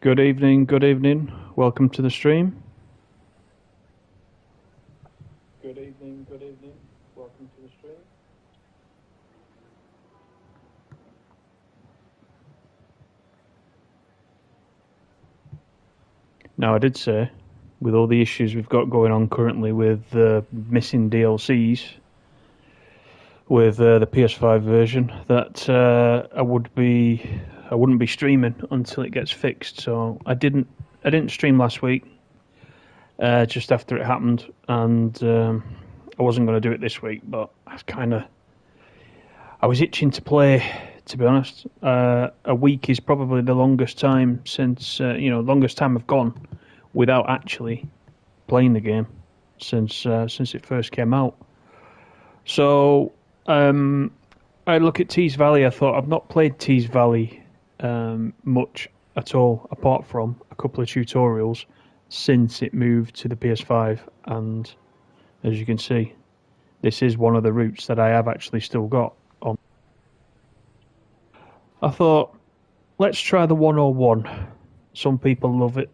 Good evening, good evening. Welcome to the stream. Good evening, good evening. Welcome to the stream. Now, I did say, with all the issues we've got going on currently with missing DLCs, with the PS5 version, that I wouldn't be streaming until it gets fixed. So I didn't stream last week, just after it happened, and I wasn't going to do it this week. But I was itching to play. To be honest, a week is probably the longest time since longest time I've gone without actually playing the game since it first came out. So I look at Tees Valley. I thought I've not played Tees Valley much at all, apart from a couple of tutorials since it moved to the PS5. And as you can see, this is one of the routes that I have actually still got on. I thought, let's try the 101. Some people love it,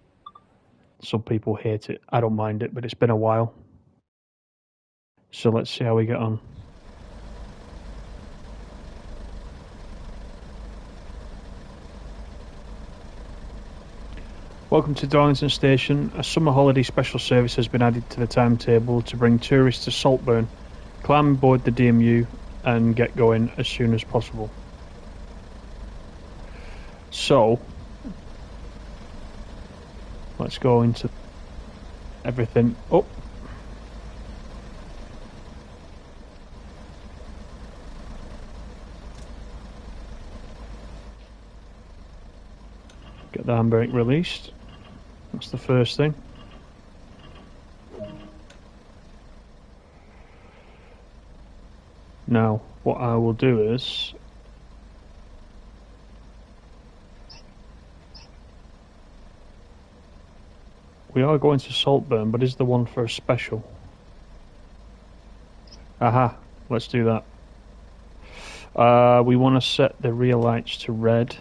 some people hate it. I don't mind it, but it's been a while. So let's see how we get on. Welcome to Darlington Station. A summer holiday special service has been added to the timetable to bring tourists to Saltburn. Climb aboard the DMU and get going as soon as possible. So, let's go into everything. Oh! Get the handbrake released. That's the first thing. Now, what I will do is we are going to Saltburn, but is the one for a special? Aha, let's do that. We want to set the rear lights to red.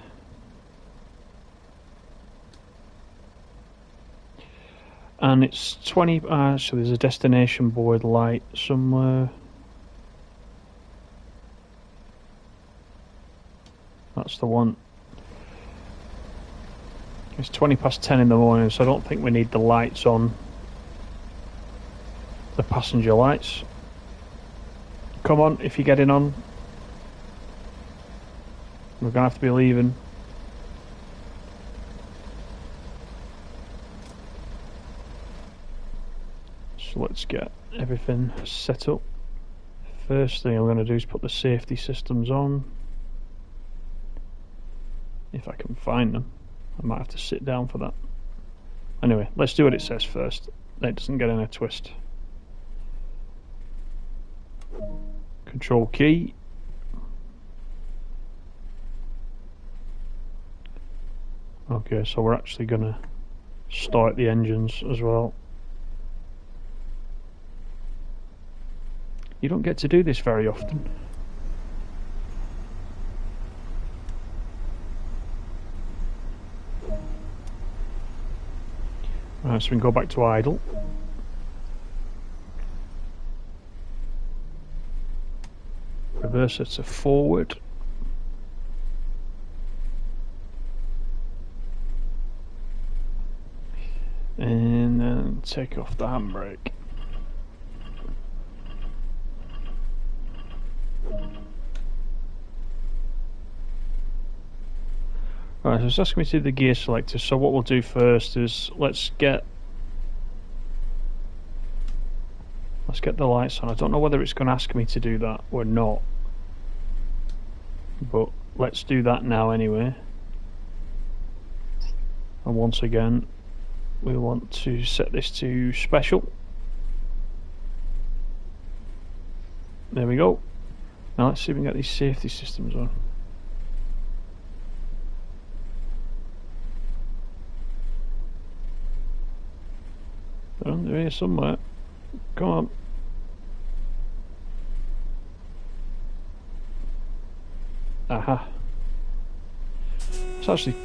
And it's 20, so there's a destination board light somewhere. That's the one. It's 20 past 10 in the morning, so I don't think we need the lights on. The passenger lights. Come on, if you're getting on. We're going to have to be leaving. So let's get everything set up. First thing I'm going to do is put the safety systems on. If I can find them. I might have to sit down for that. Anyway, let's do what it says first. It doesn't get in a twist. Control key. Okay, so we're actually going to start the engines as well. You don't get to do this very often. Right, so we can go back to idle. Reverse it to forward. And then take off the handbrake. Right, so it's asking me to do the gear selector, so what we'll do first is let's get the lights on. I don't know whether it's going to ask me to do that or not, but let's do that now anyway. And once again, we want to set this to special. There we go. Now let's see if we can get these safety systems on. They're here somewhere. Come on. Aha. It's actually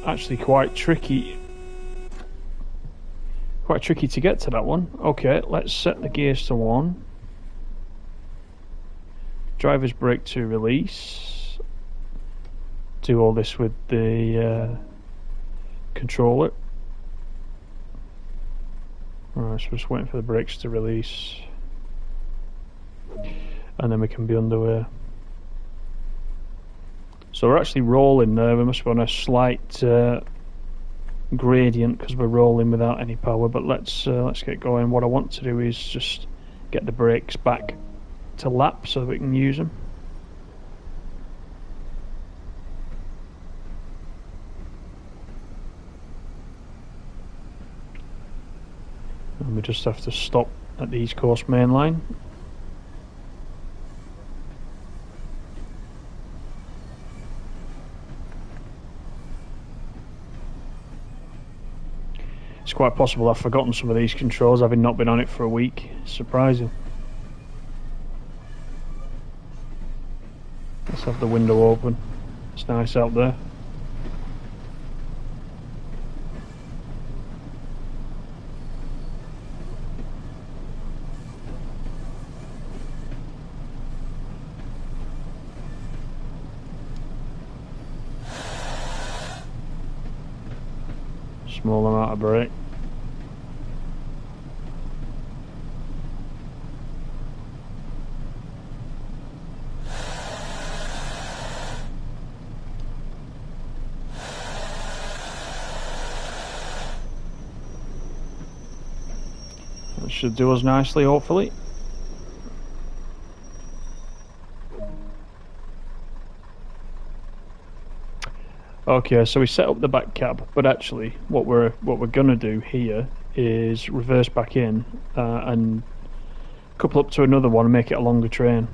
actually quite tricky. Quite tricky to get to that one. Okay, let's set the gears to 1. Driver's brake to release. Do all this with the controller. Alright, so we're just waiting for the brakes to release. And then we can be underway. So we're actually rolling there. We must be on a slight gradient because we're rolling without any power. But let's get going. What I want to do is just get the brakes back to lap so that we can use them. And we just have to stop at the East Coast Main Line. It's quite possible I've forgotten some of these controls, having not been on it for a week. It's surprising. Let's have the window open. It's nice out there. Small amount of brake. That should do us nicely, hopefully. Okay, so we set up the back cab, but actually what we're gonna do here is reverse back in and couple up to another one and make it a longer train.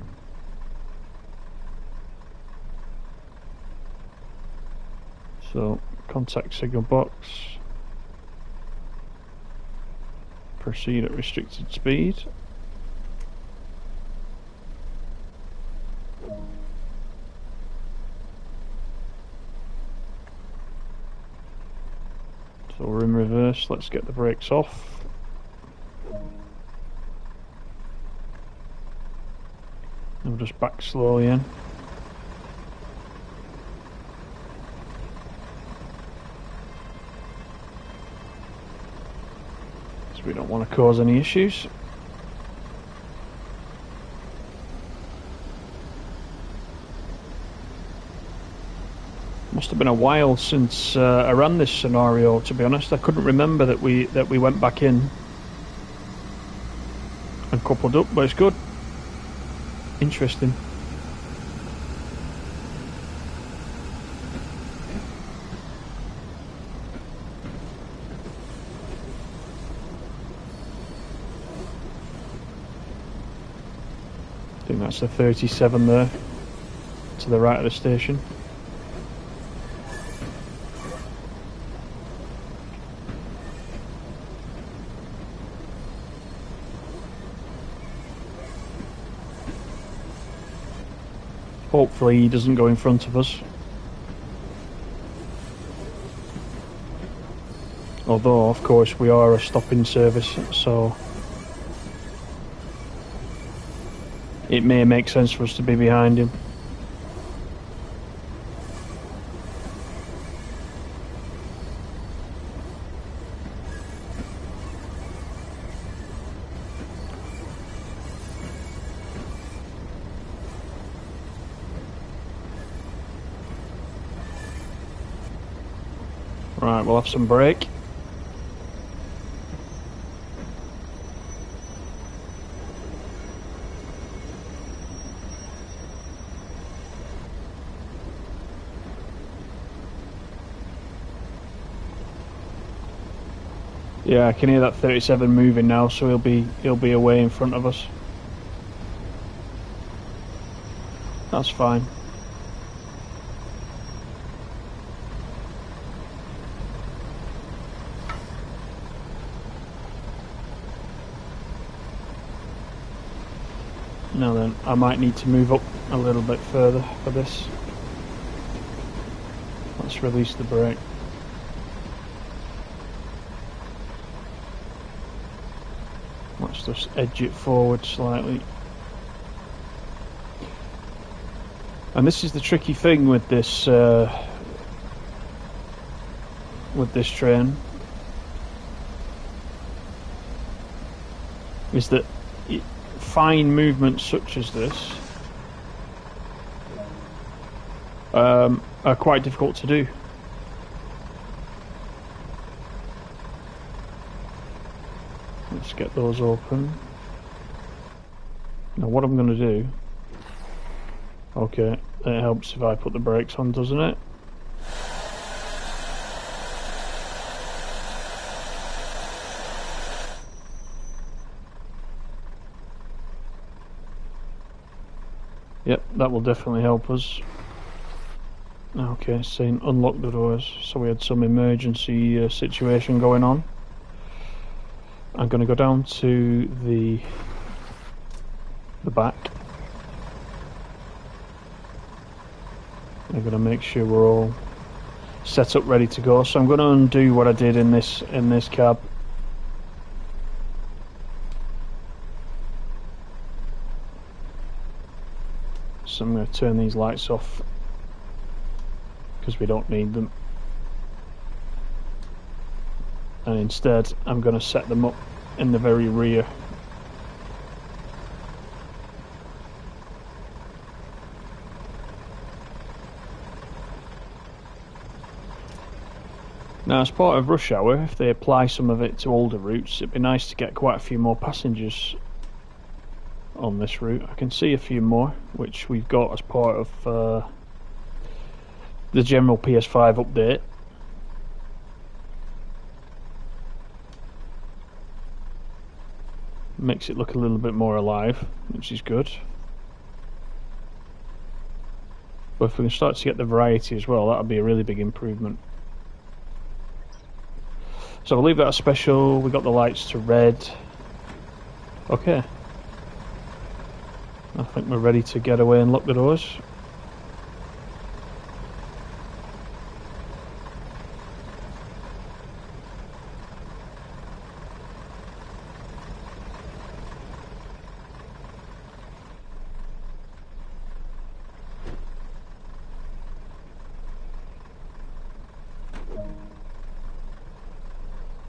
So contact signal box, proceed at restricted speed. So we're in reverse, let's get the brakes off. And we'll just back slowly in. So we don't want to cause any issues. Must have been a while since I ran this scenario, to be honest. I couldn't remember that we went back in and coupled up, but it's good. Interesting. I think that's the 37 there, to the right of the station. Hopefully he doesn't go in front of us. Although, of course, we are a stopping service, so it may make sense for us to be behind him. Right, we'll have some brake. Yeah, I can hear that 37 moving now, so he'll be away in front of us. That's fine. Now then, I might need to move up a little bit further for this. Let's release the brake. Let's just edge it forward slightly. And this is the tricky thing with this train, is that fine movements such as this are quite difficult to do. Let's get those open. Now what I'm going to do... Okay, it helps if I put the brakes on, doesn't it? Yep, that will definitely help us. Okay, saying unlock the doors. So we had some emergency situation going on. I'm going to go down to the back. I'm going to make sure we're all set up, ready to go. So I'm going to undo what I did in this cab. So I'm going to turn these lights off because we don't need them. And instead I'm going to set them up in the very rear. Now, as part of rush hour, if they apply some of it to older routes, it'd be nice to get quite a few more passengers on this route. I can see a few more, which we've got as part of the general PS5 update. Makes it look a little bit more alive, which is good. But if we can start to get the variety as well, that would be a really big improvement. So we'll leave that as special. We got the lights to red. Okay. I think we're ready to get away and lock the doors.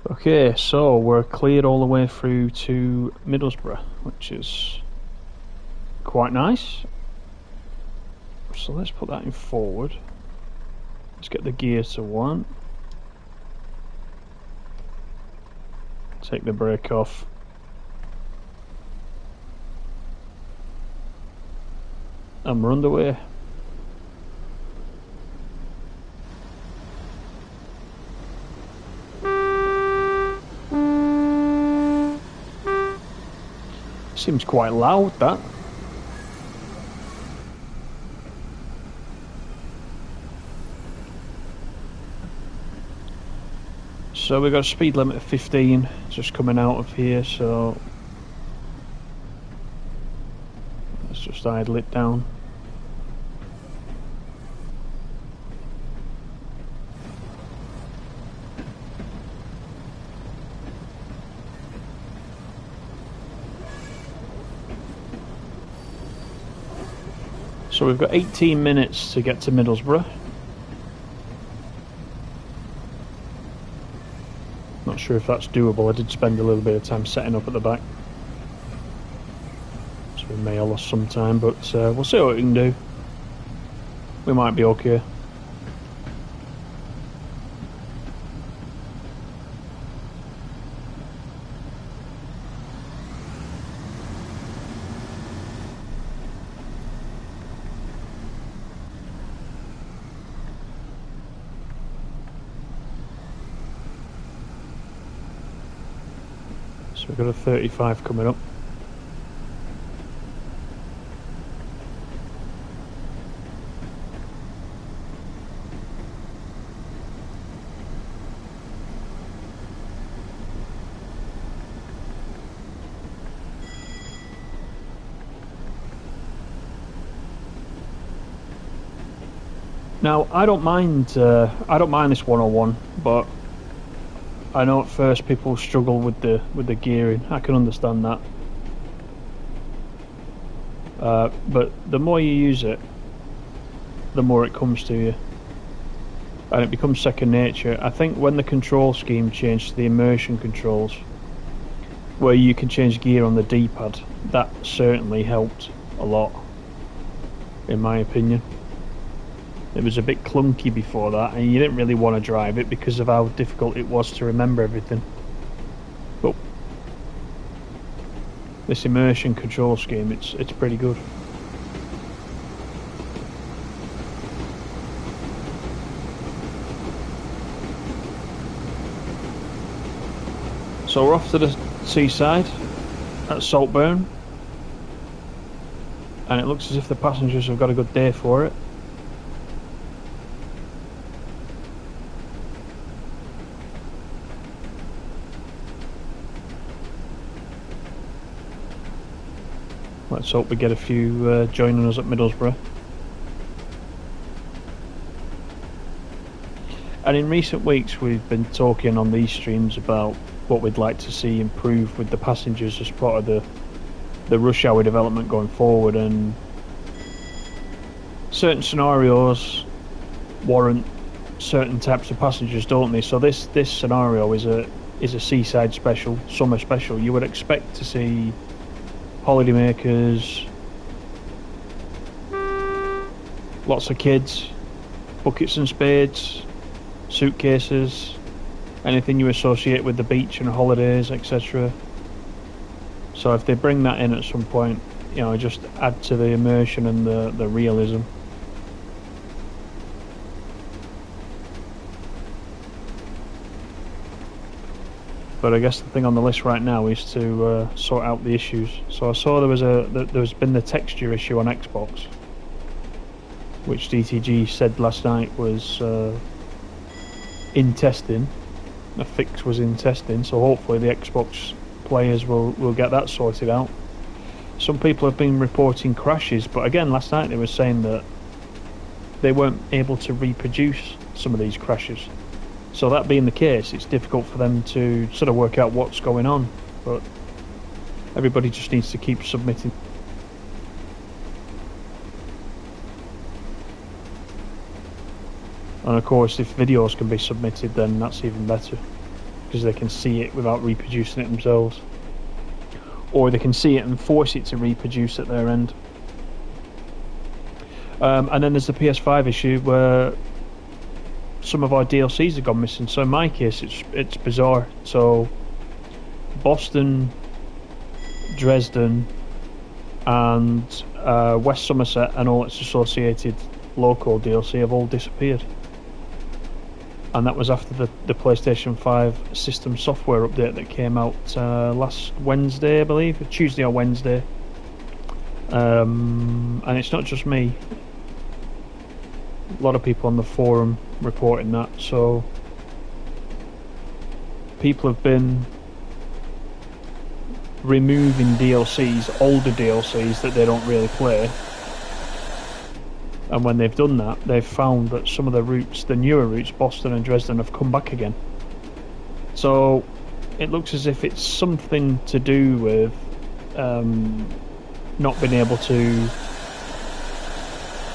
Okay, so we're cleared all the way through to Middlesbrough, which is quite nice. So let's put that in forward. Let's get the gear to 1. Take the brake off. And we're underway. Seems quite loud, that. So we've got a speed limit of 15 just coming out of here, so let's just idle it down. So we've got 18 minutes to get to Middlesbrough. Not sure if that's doable. I did spend a little bit of time setting up at the back, so we may have lost some time, but we'll see what we can do. We might be okay. We've got a 35 coming up. Now I don't mind this 101, but I know at first people struggle with the gearing. I can understand that. But the more you use it, the more it comes to you. And it becomes second nature. I think when the control scheme changed to the immersion controls, where you can change gear on the D-pad, that certainly helped a lot, in my opinion. It was a bit clunky before that, and you didn't really want to drive it because of how difficult it was to remember everything. But this immersion control scheme, it's pretty good. So we're off to the seaside at Saltburn, and it looks as if the passengers have got a good day for it. Let's hope we get a few joining us at Middlesbrough. And in recent weeks we've been talking on these streams about what we'd like to see improve with the passengers as part of the rush hour development going forward, and certain scenarios warrant certain types of passengers, don't they? So this scenario is a seaside special, summer special. You would expect to see holidaymakers, lots of kids, buckets and spades, suitcases, anything you associate with the beach and holidays, etc. So if they bring that in at some point, you know, just add to the immersion and the realism. But I guess the thing on the list right now is to sort out the issues. So I saw there's been the texture issue on Xbox, which DTG said last night was in testing. A fix was in testing, so hopefully the Xbox players will get that sorted out. Some people have been reporting crashes, but again last night they were saying that they weren't able to reproduce some of these crashes. So that being the case, it's difficult for them to sort of work out what's going on, but everybody just needs to keep submitting. And of course, if videos can be submitted, then that's even better, because they can see it without reproducing it themselves, or they can see it and force it to reproduce at their end. And then there's the PS5 issue where some of our DLCs have gone missing. So in my case, it's bizarre. So Boston, Dresden, and West Somerset and all its associated local DLC have all disappeared. And that was after the PlayStation 5 system software update that came out last Wednesday, I believe, Tuesday or Wednesday. And it's not just me. A lot of people on the forum reporting that, so people have been removing DLCs, older DLCs that they don't really play, and when they've done that, they've found that some of the routes, the newer routes, Boston and Dresden, have come back again. So it looks as if it's something to do with not being able to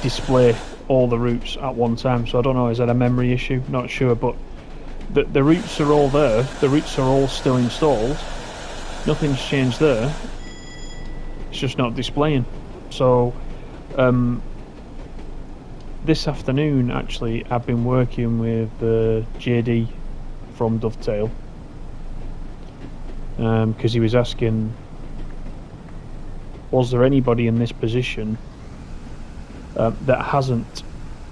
display all the routes at one time. So I don't know, is that a memory issue? Not sure, but the routes are all there. The routes are all still installed. Nothing's changed there. It's just not displaying. So this afternoon, actually, I've been working with JD from Dovetail, because he was asking, was there anybody in this position that hasn't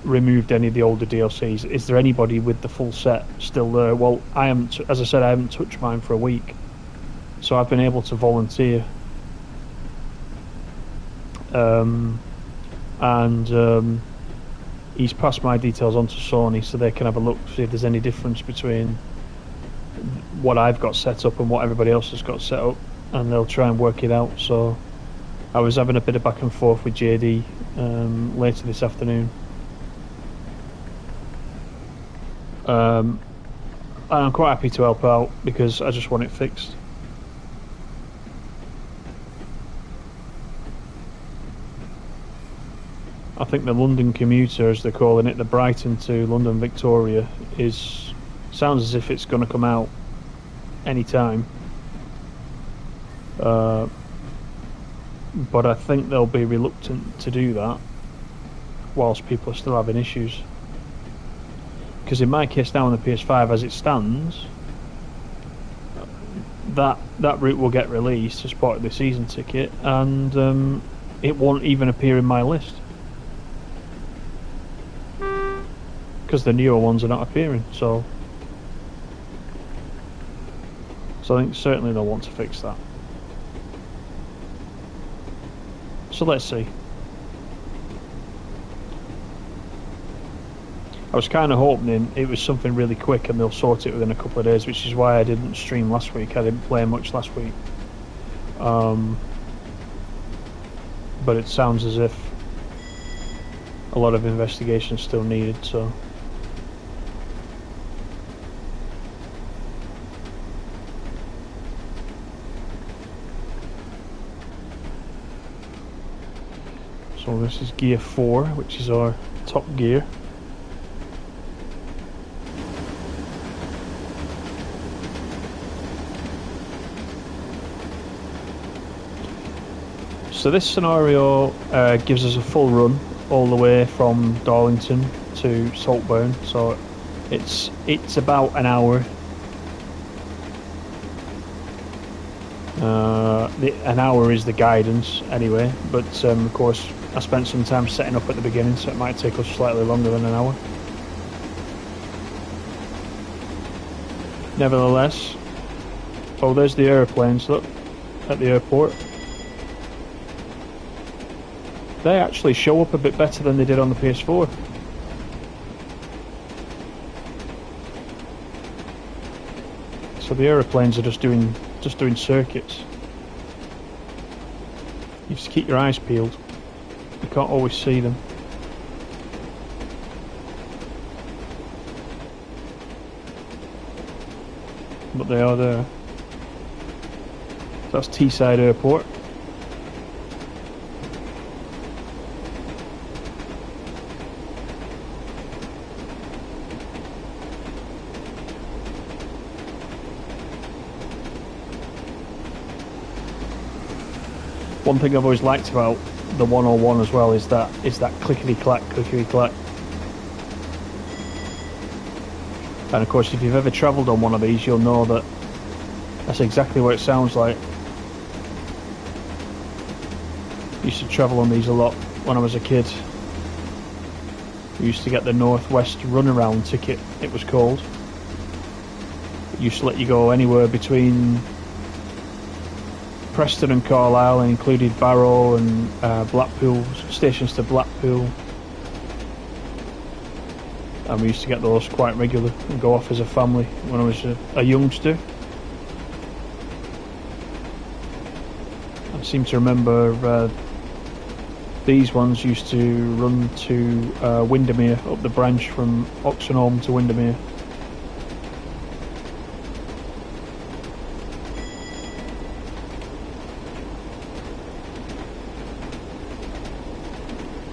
removed any of the older DLCs? Is there anybody with the full set still there? Well, I haven't, as I said, I haven't touched mine for a week, so I've been able to volunteer, and he's passed my details on to Sony so they can have a look, see if there's any difference between what I've got set up and what everybody else has got set up, and they'll try and work it out. So I was having a bit of back and forth with JD later this afternoon. I'm quite happy to help out because I just want it fixed. I think the London commuter, as they're calling it, the Brighton to London Victoria, sounds as if it's going to come out any time. But I think they'll be reluctant to do that whilst people are still having issues. Because in my case now on the PS5, as it stands, that route will get released as part of the season ticket, and it won't even appear in my list. Because the newer ones are not appearing, so I think certainly they'll want to fix that. So let's see. I was kind of hoping it was something really quick and they'll sort it within a couple of days, which is why I didn't stream last week. I didn't play much last week. But it sounds as if a lot of investigation is still needed, so... So this is gear 4, which is our top gear. So this scenario gives us a full run all the way from Darlington to Saltburn. So it's about an hour. An hour is the guidance anyway, but of course I spent some time setting up at the beginning, so it might take us slightly longer than an hour. Nevertheless, oh, there's the aeroplanes, look, at the airport. They actually show up a bit better than they did on the PS4. So the aeroplanes are just doing circuits. You just keep your eyes peeled. You can't always see them. But they are there. That's Teesside Airport. One thing I've always liked about the 101 as well is that clickety clack. And of course, if you've ever travelled on one of these, you'll know that that's exactly what it sounds like. I used to travel on these a lot when I was a kid. We used to get the Northwest Runaround ticket, it was called. It used to let you go anywhere between Preston and Carlisle, and included Barrow and Blackpool, stations to Blackpool. And we used to get those quite regularly and go off as a family when I was a youngster. I seem to remember these ones used to run to Windermere, up the branch from Oxenholme to Windermere.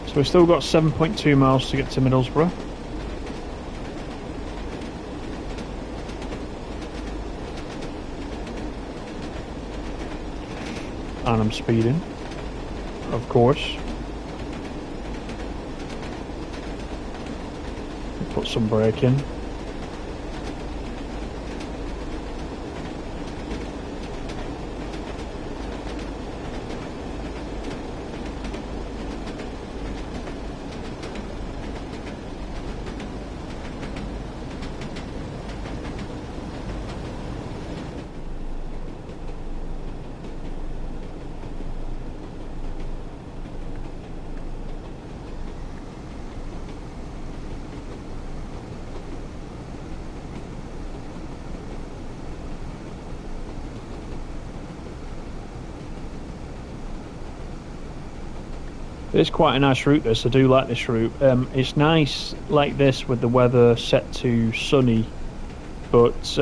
So we've still got 7.2 miles to get to Middlesbrough. And I'm speeding, of course. Put some brake in. It's quite a nice route, this. I do like this route. It's nice like this with the weather set to sunny but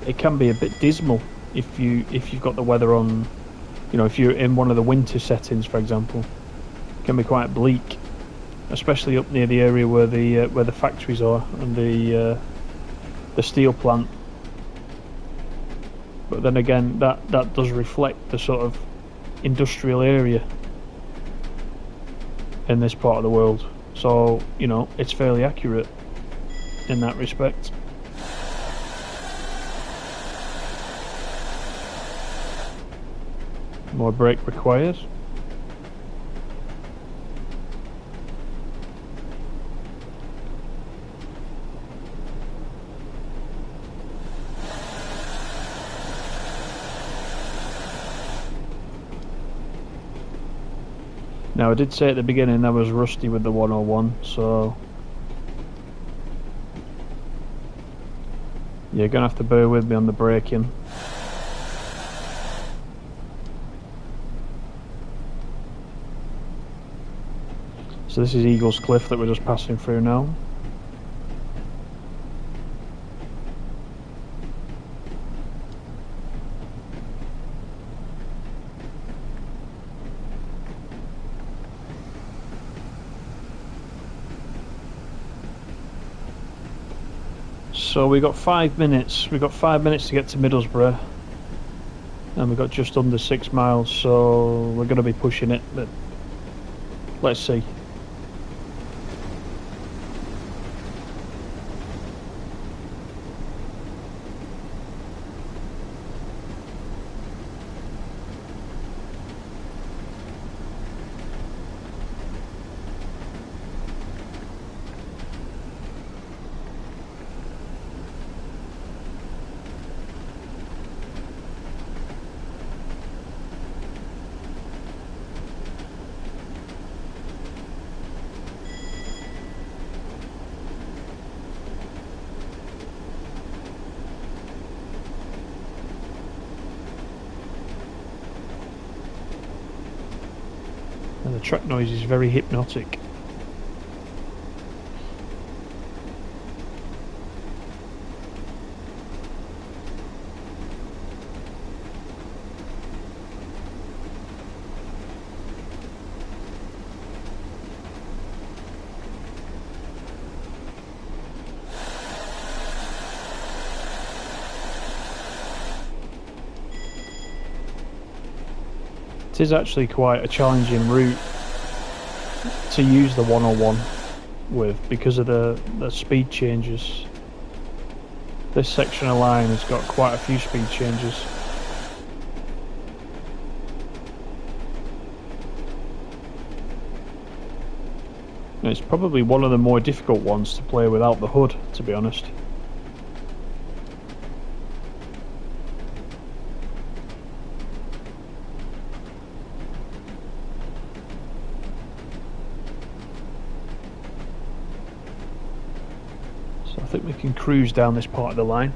it can be a bit dismal if you've got the weather on. You know, if you're in one of the winter settings, for example, it can be quite bleak, especially up near the area where the factories are and the steel plant. But then again, that does reflect the sort of industrial area in this part of the world. So, you know, it's fairly accurate in that respect. More brake required. Now, I did say at the beginning I was rusty with the 101, so you're going to have to bear with me on the braking. So this is Eagles Cliff that we're just passing through now. So we got 5 minutes. We got 5 minutes to get to Middlesbrough, and we got just under 6 miles. So we're going to be pushing it, but let's see. And the track noise is very hypnotic. It is actually quite a challenging route to use the 101 with because of the speed changes. This section of line has got quite a few speed changes. And it's probably one of the more difficult ones to play without the hood, to be honest. I think we can cruise down this part of the line.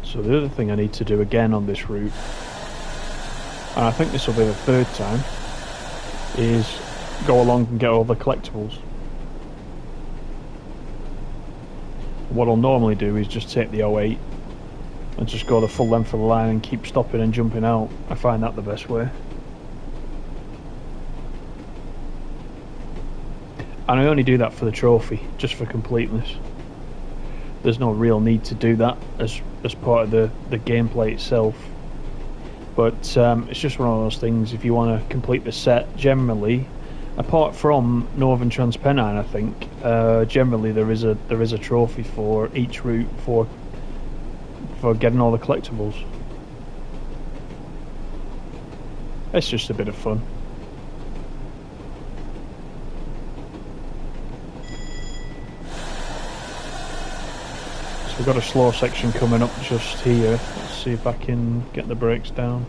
So the other thing I need to do again on this route, and I think this will be the third time, is go along and get all the collectibles. What I'll normally do is just take the 08 and just go the full length of the line and keep stopping and jumping out. I find that the best way. And I only do that for the trophy, just for completeness. There's no real need to do that as part of the gameplay itself. But it's just one of those things. If you want to complete the set, generally apart from Northern Transpennine, I think generally there is a trophy for each route for getting all the collectibles. It's just a bit of fun. So we've got a slow section coming up just here. Let's see if I can get the brakes down.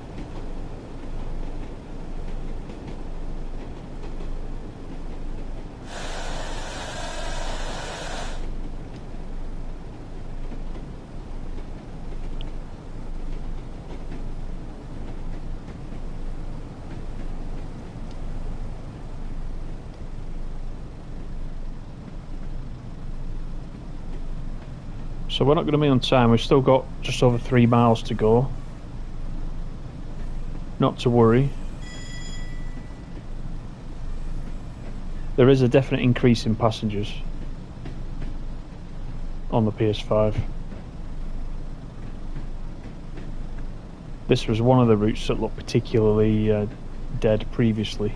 So we're not going to be on time. We've still got just over 3 miles to go. Not to worry. There is a definite increase in passengers on the PS5. This was one of the routes that looked particularly dead previously,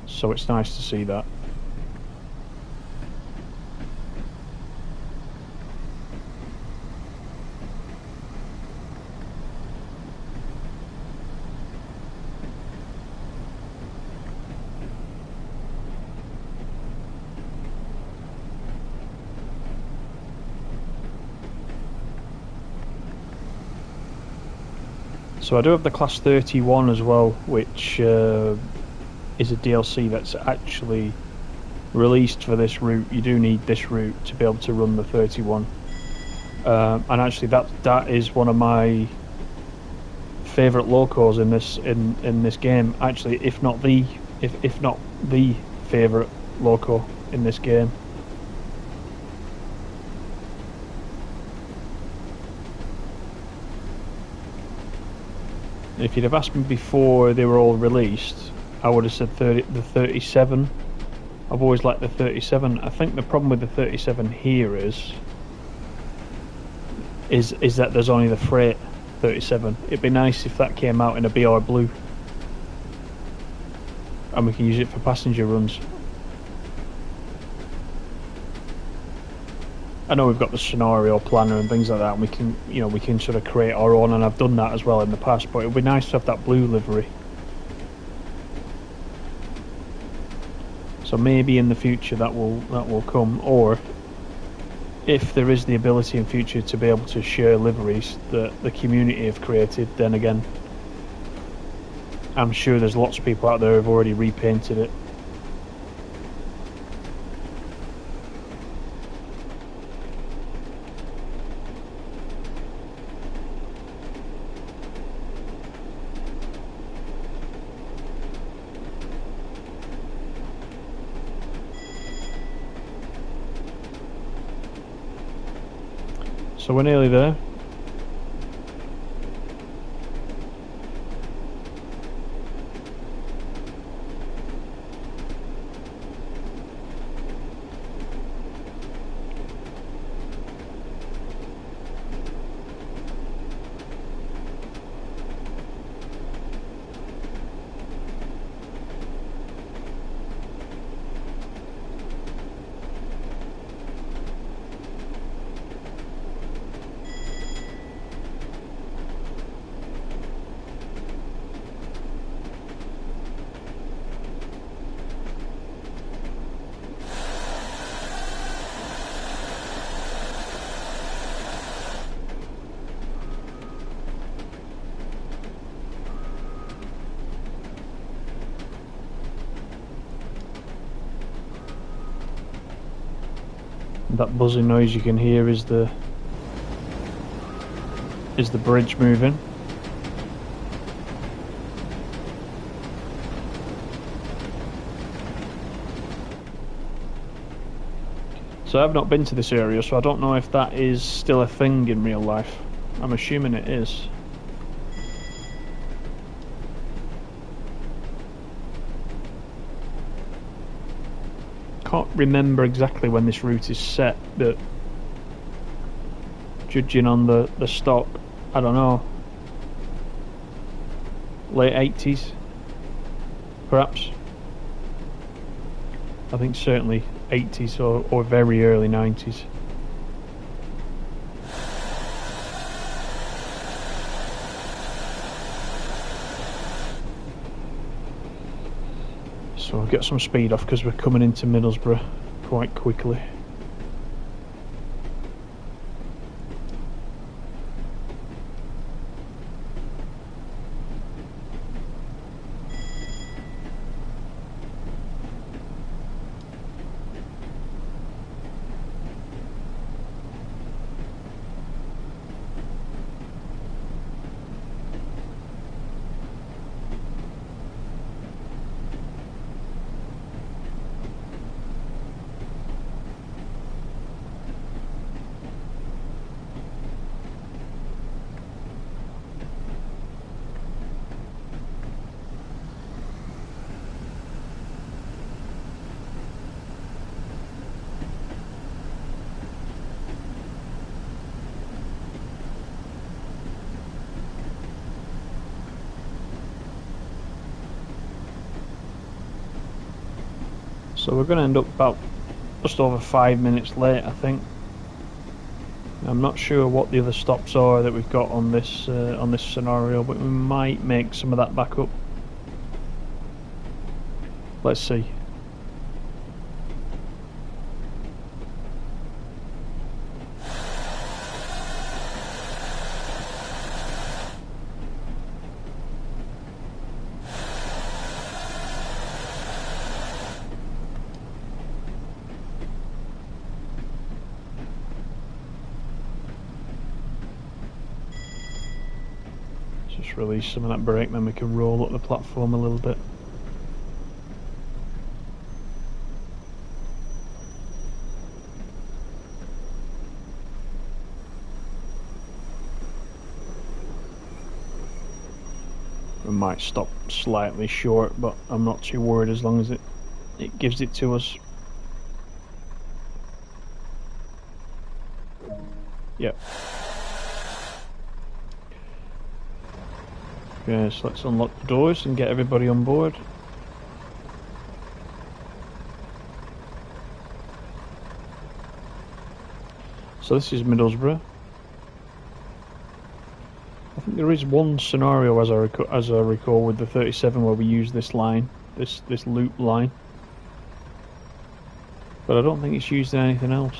so it's nice to see that. So I do have the Class 31 as well, which is a DLC that's actually released for this route. You do need this route to be able to run the 31. And actually that is one of my favourite locos in this game. Actually, if not the favourite loco in this game. If you'd have asked me before they were all released, I would have said the 37. I've always liked the 37. I think the problem with the 37 here is that there's only the freight 37. It'd be nice if that came out in a BR blue, and we can use it for passenger runs. I know we've got the scenario planner and things like that, and we can sort of create our own, and I've done that as well in the past, but it would be nice to have that blue livery. So maybe in the future that will come, or if there is the ability in future to be able to share liveries that the community have created, then again, I'm sure there's lots of people out there who've already repainted it. So we're nearly there. That buzzing noise you can hear is the bridge moving. So I've not been to this area, so I don't know if that is still a thing in real life. I'm assuming it is. Can't remember exactly when this route is set, but judging on the stock, I don't know, late 80s perhaps. I think certainly 80s or very early 90s. So we'll get some speed off because we're coming into Middlesbrough quite quickly. So we're going to end up about just over 5 minutes late, I think. I'm not sure what the other stops are that we've got on this scenario, but we might make some of that back up. Let's see. Just release some of that brake, then we can roll up the platform a little bit. We might stop slightly short, but I'm not too worried as long as it gives it to us. Yep. Okay, so let's unlock the doors and get everybody on board. So this is Middlesbrough. I think there is one scenario, as I recall, with the 37 where we use this line, this loop line, but I don't think it's used in anything else.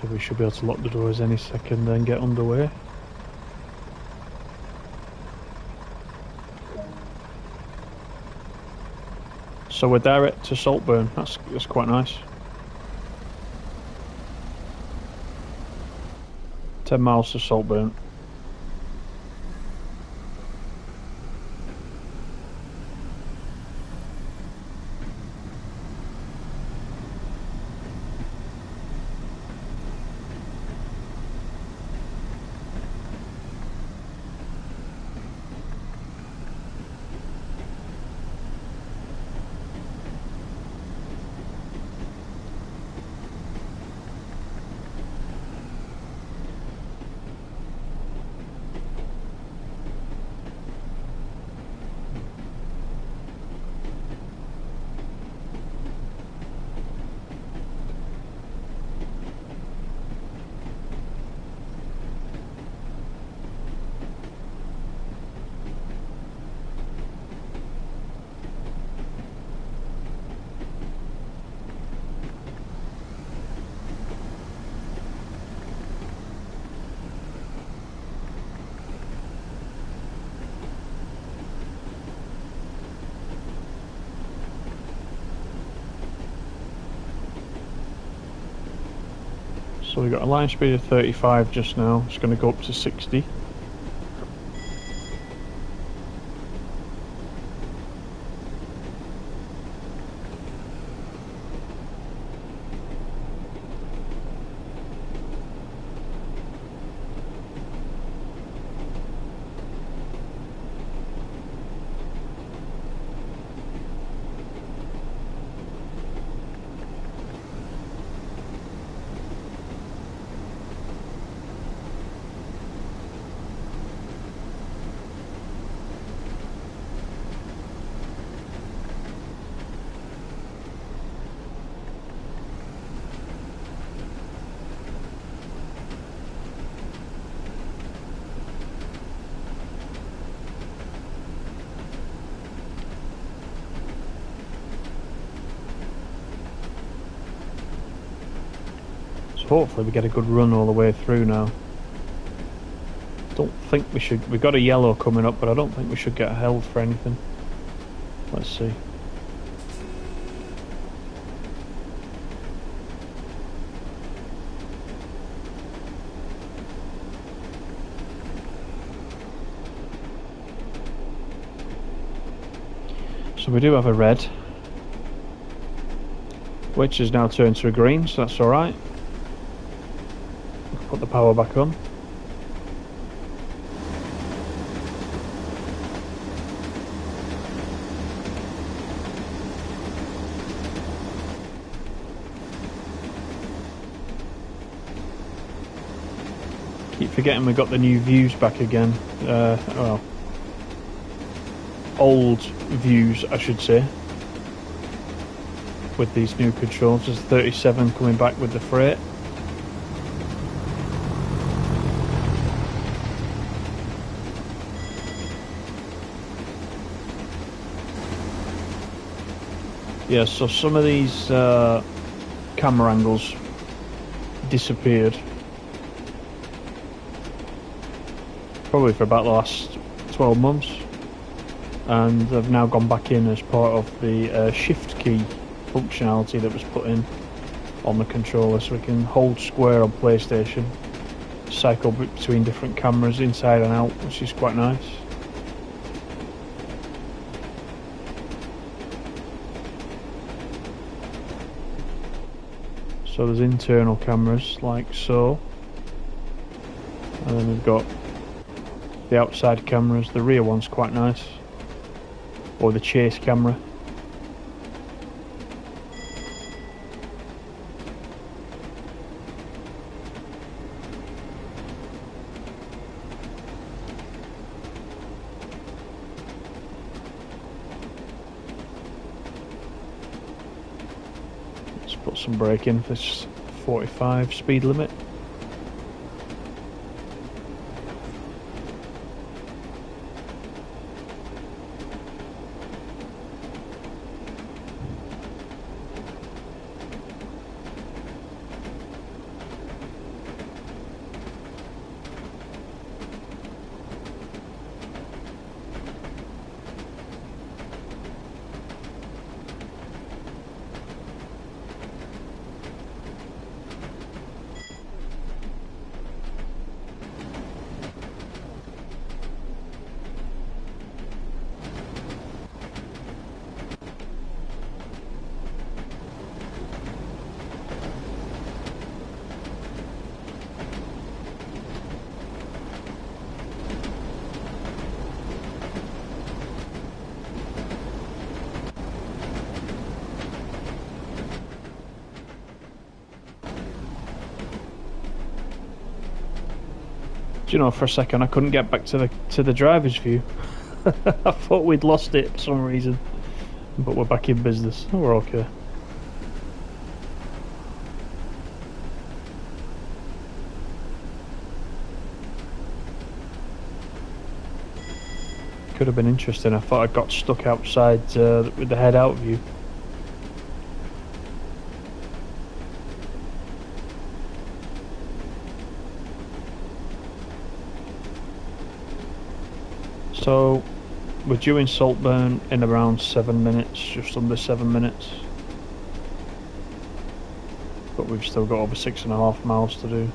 So we should be able to lock the doors any second and get underway. So we're direct to Saltburn. That's quite nice. 10 miles to Saltburn. So we've got a line speed of 35 just now. It's going to go up to 60. hopefully we get a good run all the way through now. Don't think we should. We've got a yellow coming up, but I don't think we should get held for anything. Let's see. So we do have a red, which has now turned to a green, so that's alright. Put the power back on. Keep forgetting we got the new views back again. Well, old views, I should say, with these new controls. There's 37 coming back with the freight. Yeah, so some of these camera angles disappeared. Probably for about the last 12 months. And they've now gone back in as part of the shift key functionality that was put in on the controller, so we can hold square on PlayStation, cycle between different cameras inside and out, which is quite nice. So there's internal cameras like so, and then we've got the outside cameras. The rear one's quite nice, or the chase camera. Let's put some brake in for 45 speed limit. Do you know, for a second I couldn't get back to the driver's view. I thought we'd lost it for some reason, but we're back in business. We're okay. Could have been interesting. I thought I got stuck outside with the head out view. So we're due in Saltburn in around 7 minutes, just under 7 minutes. But we've still got over 6.5 miles to do.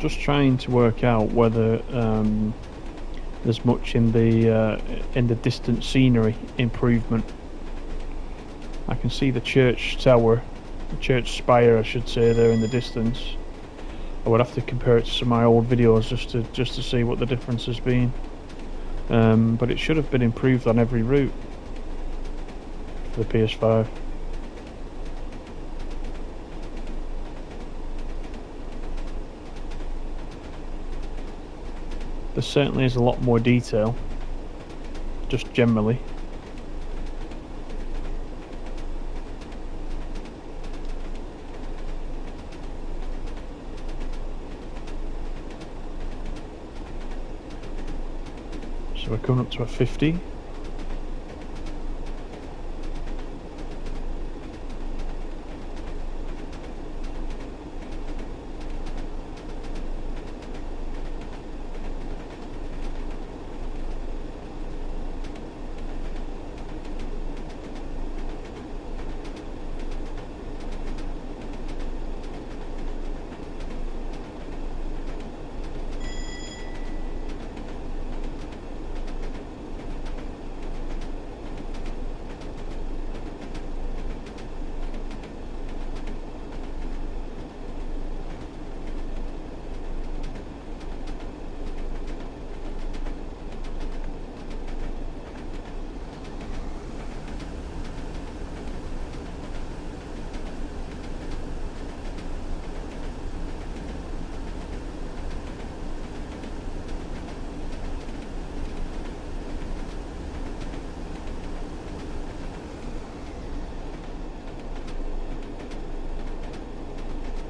Just trying to work out whether there's much in the distant scenery improvement. I can see the church tower, the church spire, I should say, there in the distance. I would have to compare it to some of my old videos just to see what the difference has been. But it should have been improved on every route for the PS5. There certainly is a lot more detail, just generally. So we're coming up to a 50.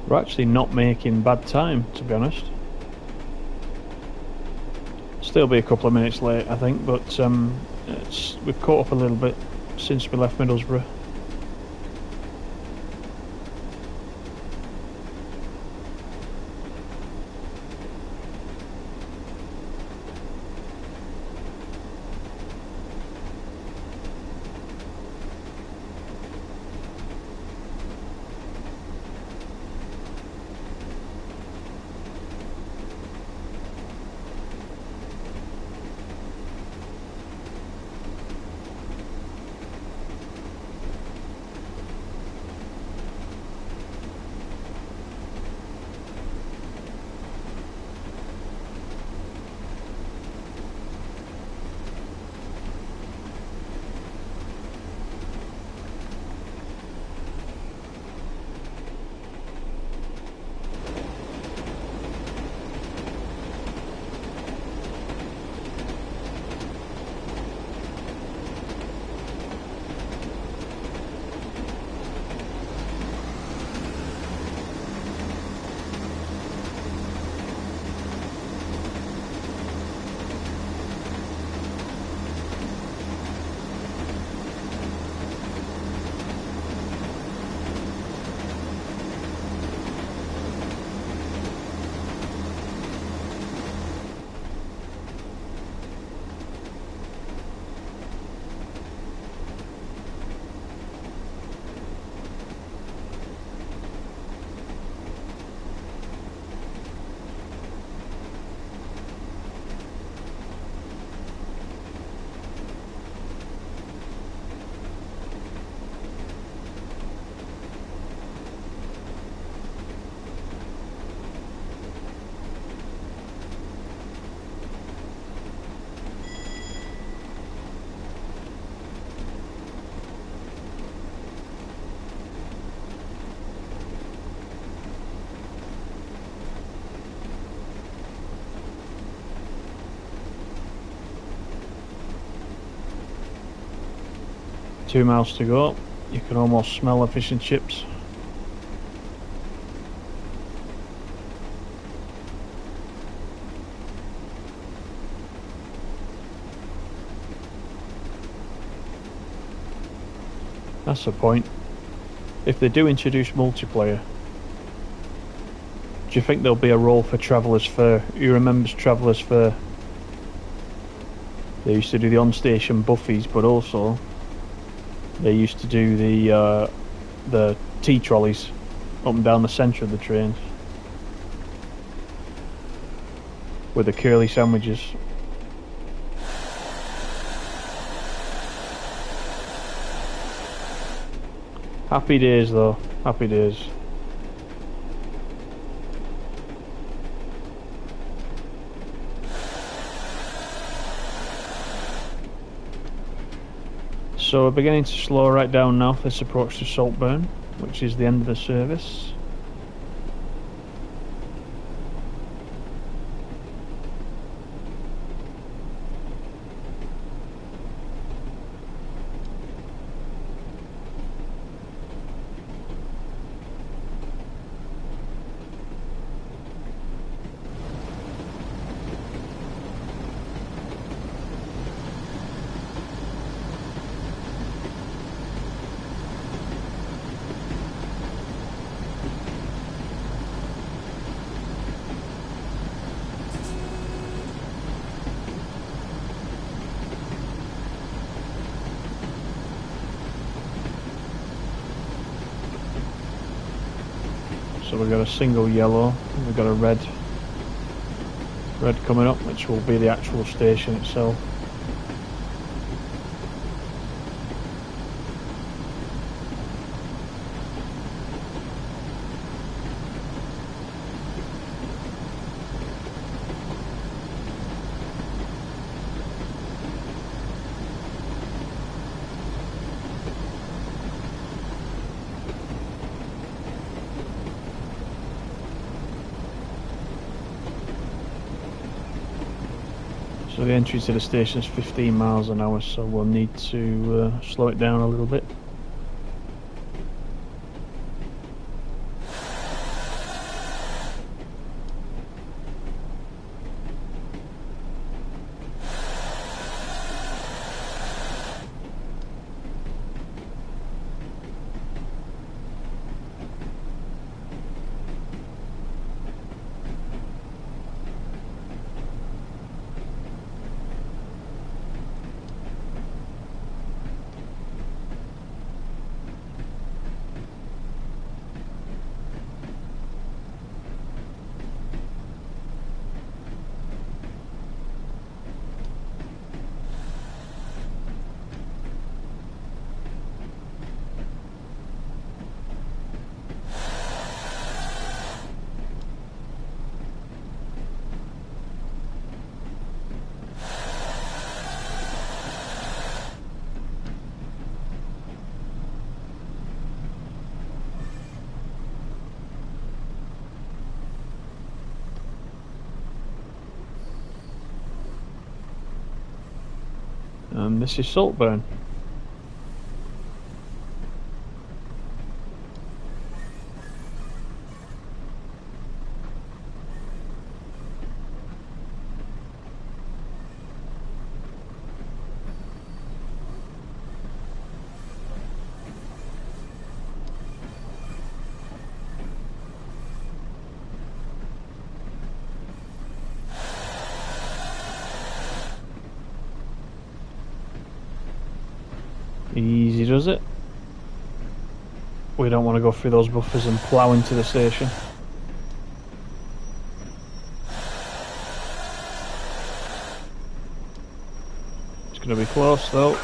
We're actually not making bad time, to be honest. Still be a couple of minutes late, I think, but we've caught up a little bit since we left Middlesbrough. Two miles to go. You can almost smell the fish and chips. That's the point. If they do introduce multiplayer, do you think there'll be a role for Traveller's Fair? Who remembers Traveller's Fair? They used to do the on-station buffies, but also they used to do the tea trolleys up and down the centre of the trains. with the curly sandwiches. Happy days though, happy days. So we're beginning to slow right down now for this approach to Saltburn, which is the end of the service. So we've got a single yellow, and we've got a red coming up, which will be the actual station itself. So the entry to the station is 15 miles an hour, so we'll need to slow it down a little bit. And this is Saltburn. Easy does it. We don't want to go through those buffers and plough into the station. It's going to be close though.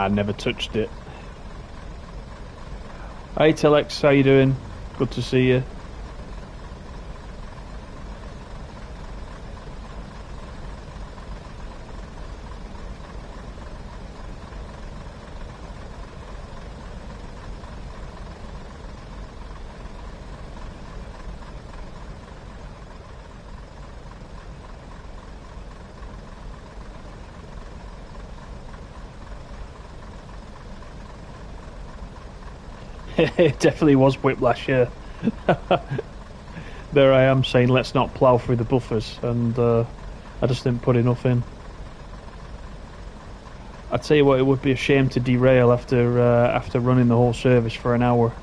Never touched it. Hi Telex, how you doing? Good to see you. It definitely was whiplash, yeah. There I am saying let's not plough through the buffers, and I just didn't put enough in. I'd tell you what, it would be a shame to derail after running the whole service for an hour.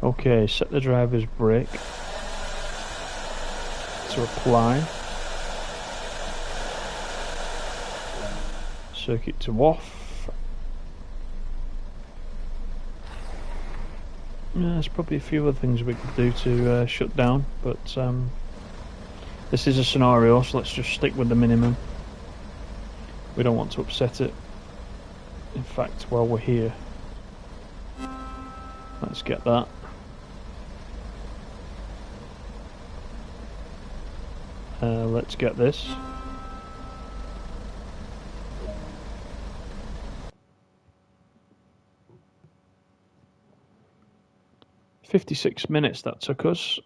Okay, set the driver's brake to apply. Circuit to off. Yeah, there's probably a few other things we could do to shut down, but this is a scenario, so let's just stick with the minimum. We don't want to upset it. In fact, while we're here, let's get that. Let's get this. "56 minutes that took us."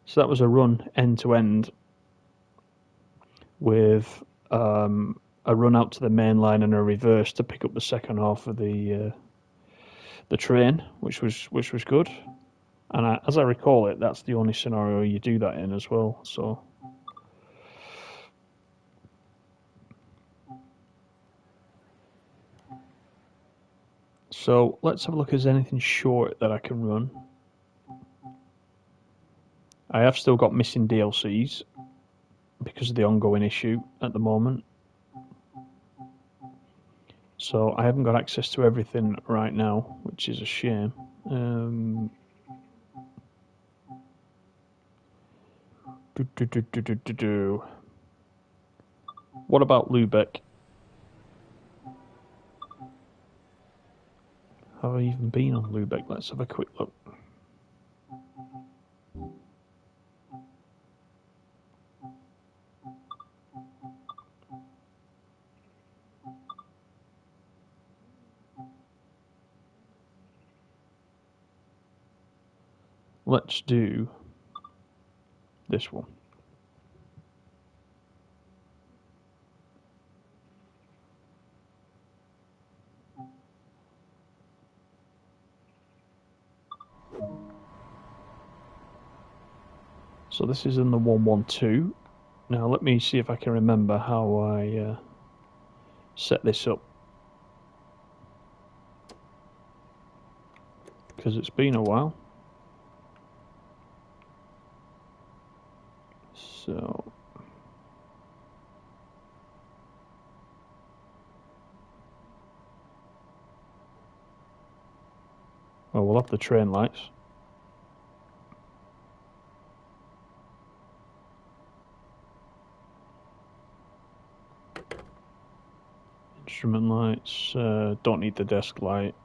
So that was a run end to end with a run out to the main line and a reverse to pick up the second half of the train, which was good. And as I recall it, that's the only scenario you do that in as well. So let's have a look if there's anything short that I can run. I have still got missing DLCs because of the ongoing issue at the moment. So I haven't got access to everything right now, which is a shame. What about Lubeck? Have I even been on Lubeck? Let's have a quick look. Let's do this one. So this is in the 112. Now let me see if I can remember how I set this up, because it's been a while. So we'll have the train lights. Instrument lights, don't need the desk light.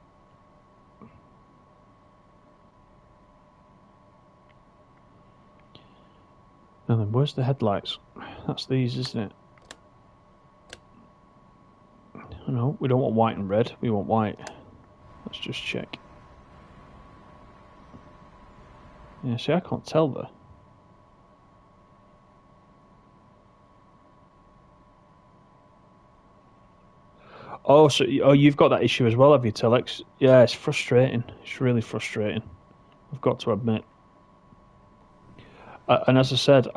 And then where's the headlights? That's these, isn't it? No, we don't want white and red, we want white. Let's just check. Yeah, see, I can't tell there. Oh, so you've got that issue as well, have you, Telex? Yeah, it's frustrating. It's really frustrating, I've got to admit. And as I said,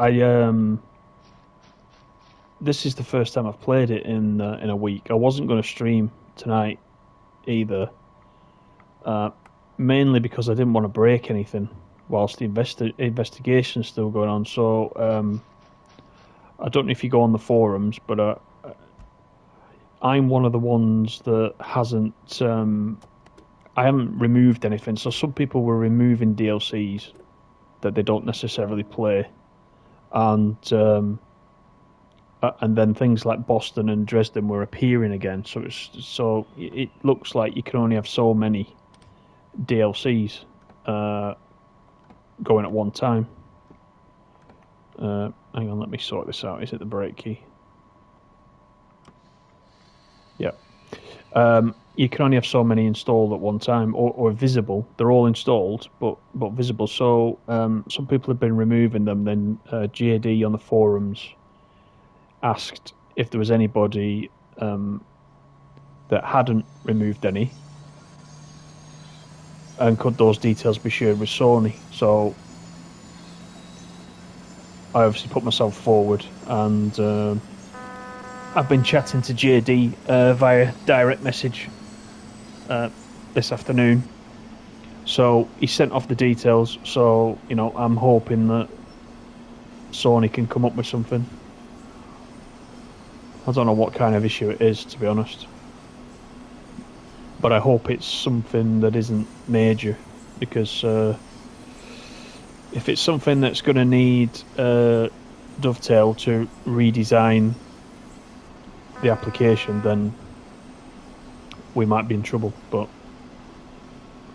this is the first time I've played it in a week. I wasn't going to stream tonight either, mainly because I didn't want to break anything whilst the investigation's still going on. So I don't know if you go on the forums, but I'm one of the ones that hasn't. I haven't removed anything. So some people were removing DLCs that they don't necessarily play, and then things like Boston and Dresden were appearing again. So it looks like you can only have so many DLCs going at one time. Hang on, let me sort this out. Is it the brake key? Yeah. You can only have so many installed at one time, or visible. They're all installed, but visible. So some people have been removing them. Then JD on the forums asked if there was anybody that hadn't removed any, and could those details be shared with Sony. So I obviously put myself forward, and I've been chatting to JD via direct message this afternoon. So he sent off the details. So I'm hoping that Sony can come up with something. I don't know what kind of issue it is, to be honest, but I hope it's something that isn't major, because if it's something that's going to need Dovetail to redesign the application, then we might be in trouble. But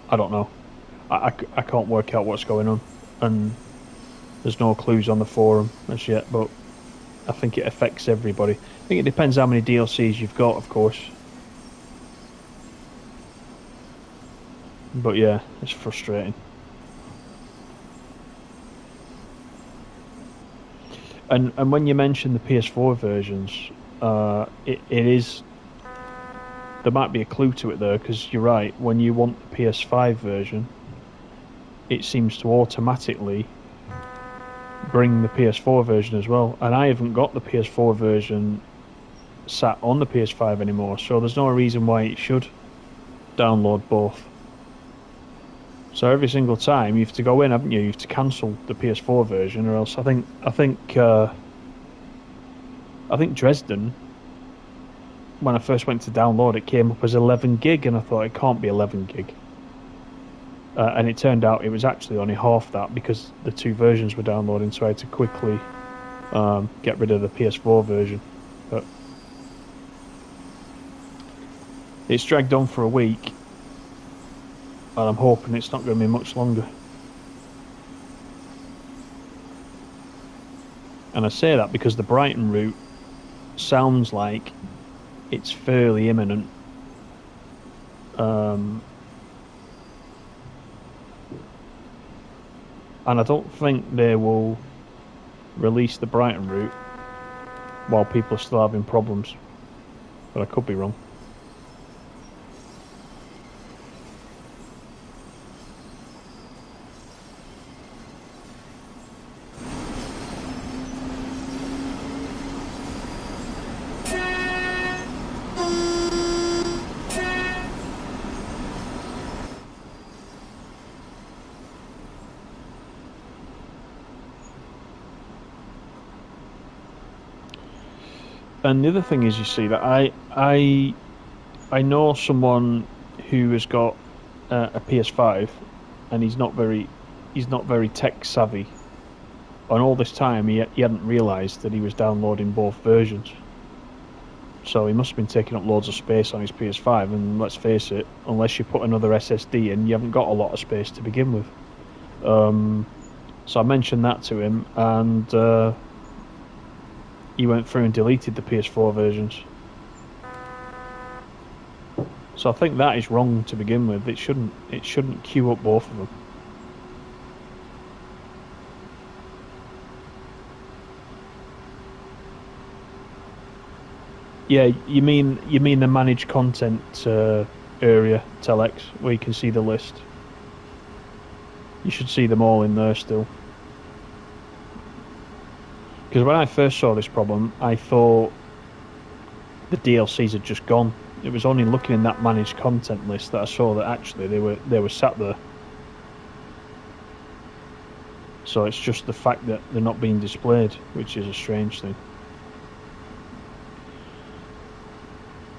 I don't know. I can't work out what's going on, and there's no clues on the forum as yet, but I think it affects everybody. I think it depends how many DLCs you've got, of course. But yeah, it's frustrating. And when you mention the PS4 versions, it is... There might be a clue to it there, because you're right, when you want the PS5 version, it seems to automatically bring the PS4 version as well. And I haven't got the PS4 version sat on the PS5 anymore, so there's no reason why it should download both. So every single time you have to go in, haven't you? You have to cancel the PS4 version, or else I think Dresden, when I first went to download, it came up as 11 gig, and I thought it can't be 11 gig. And it turned out it was actually only half that, because the two versions were downloading, so I had to quickly get rid of the PS4 version. But it's dragged on for a week, and I'm hoping it's not going to be much longer. And I say that because the Brighton route sounds like it's fairly imminent. And I don't think they will release the Brighton route while people are still having problems. But I could be wrong. And the other thing is, you see, that I know someone who has got a PS5, and he's not very tech savvy. And all this time, he hadn't realised that he was downloading both versions. So he must have been taking up loads of space on his PS5. And let's face it, unless you put another SSD in, you haven't got a lot of space to begin with. So I mentioned that to him, and he went through and deleted the PS4 versions. So I think that is wrong to begin with. It shouldn't queue up both of them. Yeah, you mean the managed content area, Telex, where you can see the list. You should see them all in there still. Because when I first saw this problem, I thought the DLCs had just gone. It was only looking in that managed content list that I saw that actually they were sat there. So it's just the fact that they're not being displayed, which is a strange thing.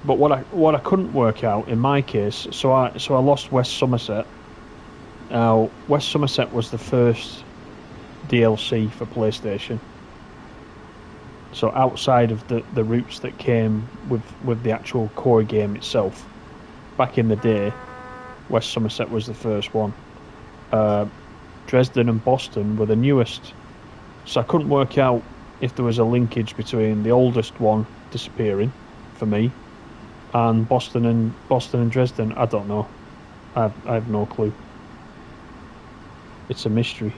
But what I couldn't work out in my case, so I lost West Somerset. Now West Somerset was the first DLC for PlayStation. So outside of the routes that came with the actual core game itself, back in the day, West Somerset was the first one. Dresden and Boston were the newest. So I couldn't work out if there was a linkage between the oldest one disappearing, for me, and Boston and Dresden. I don't know. I have no clue. It's a mystery.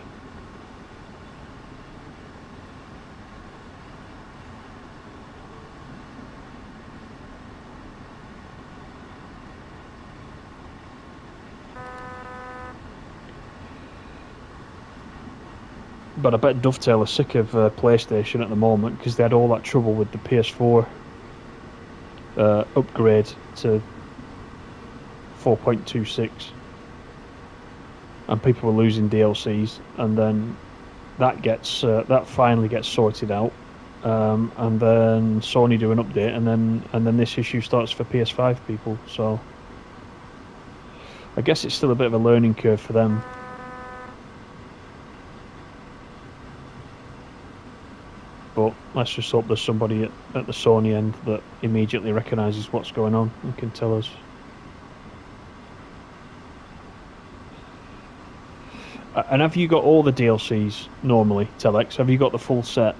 But I bet Dovetail are sick of PlayStation at the moment, because they had all that trouble with the PS4 upgrade to 4.26, and people were losing DLCs, and then that finally gets sorted out, and then Sony do an update, and then this issue starts for PS5 people. So I guess it's still a bit of a learning curve for them. But let's just hope there's somebody at the Sony end that immediately recognises what's going on and can tell us. And have you got all the DLCs normally, Telex? Have you got the full set?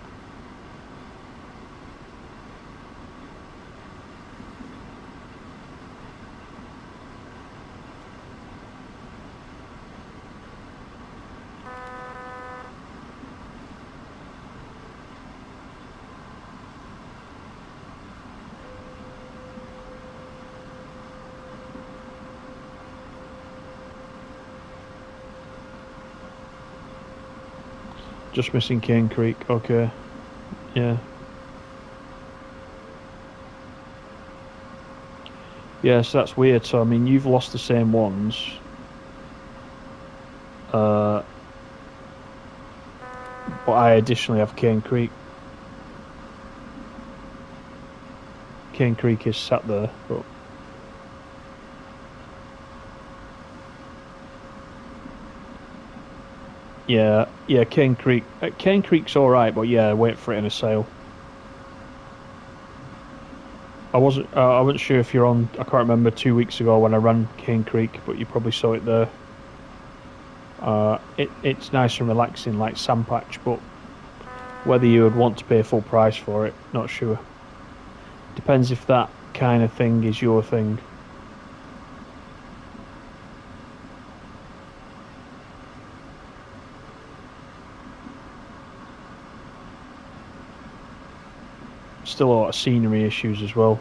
Just missing Cane Creek, okay. Yeah. Yeah, so that's weird. So, I mean, you've lost the same ones. But I additionally have Cane Creek. Cane Creek is sat there, but... Yeah, Cane Creek. Cane Creek's alright, but yeah, wait for it in a sale. I wasn't sure if you're on. I can't remember 2 weeks ago when I ran Cane Creek, but you probably saw it there. It's nice and relaxing, like Sandpatch, but whether you would want to pay full price for it, not sure. Depends if that kind of thing is your thing. Still a lot of scenery issues as well.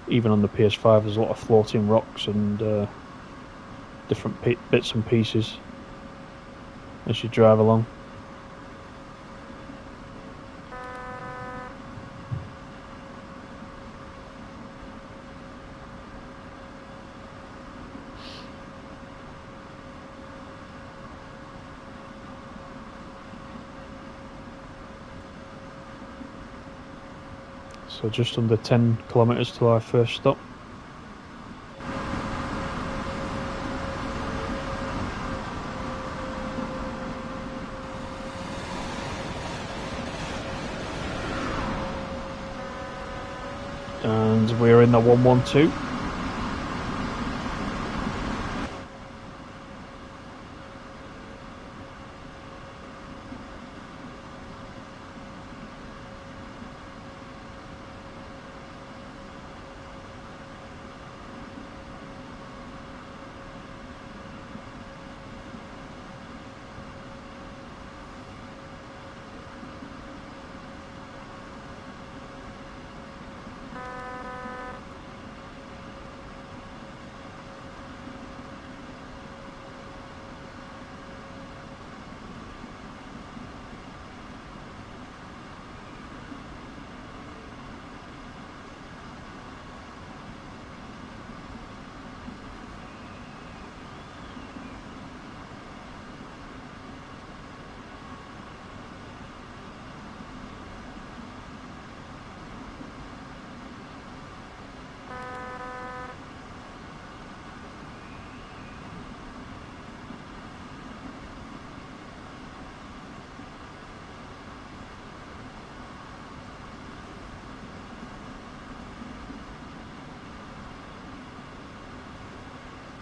Even on the PS5 there's a lot of floating rocks and different bits and pieces as you drive along. So just under 10 kilometres till our first stop. And we're in the 112.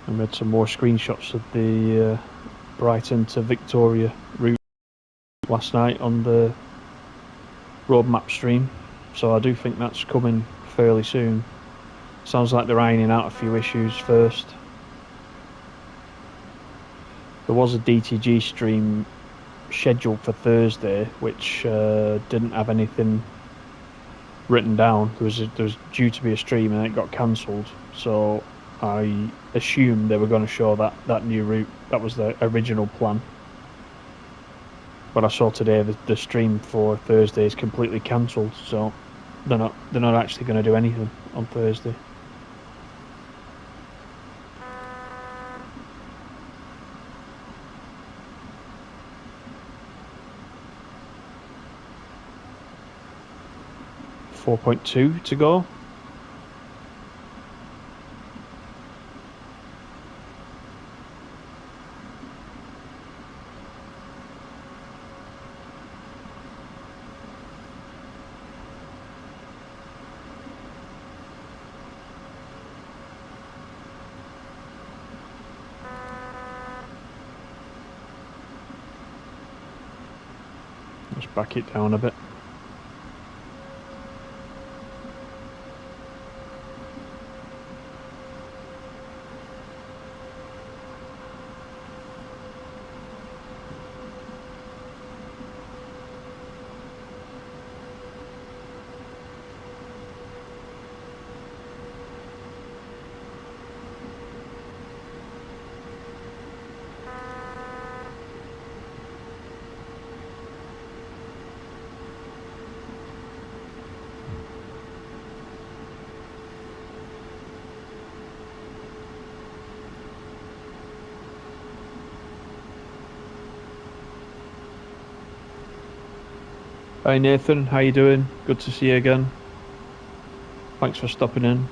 I made some more screenshots of the Brighton to Victoria route last night on the roadmap stream, so I do think that's coming fairly soon. Sounds like they're ironing out a few issues first. There was a DTG stream scheduled for Thursday which didn't have anything written down. There was due to be a stream and it got cancelled, so I assumed they were going to show that new route. That was the original plan. But I saw today that the stream for Thursday is completely cancelled, so they're not actually going to do anything on Thursday. 4.2 to go. Let's back it down a bit. Hi Nathan, how you doing? Good to see you again. Thanks for stopping in.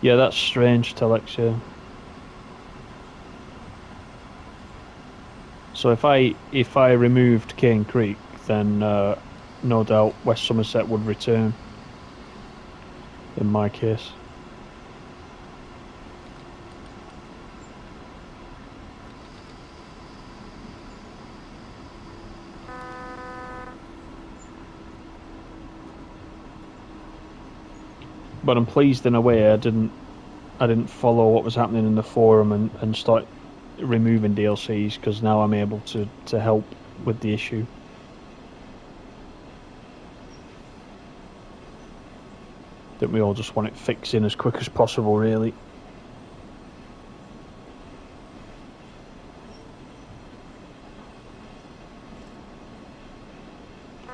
Yeah, that's strange, Telex, yeah. So if I removed Cane Creek, then no doubt West Somerset would return. In my case. But I'm pleased in a way I didn't follow what was happening in the forum and start removing DLCs, because now I'm able to help with the issue. That we all just want it fixing as quick as possible, really. I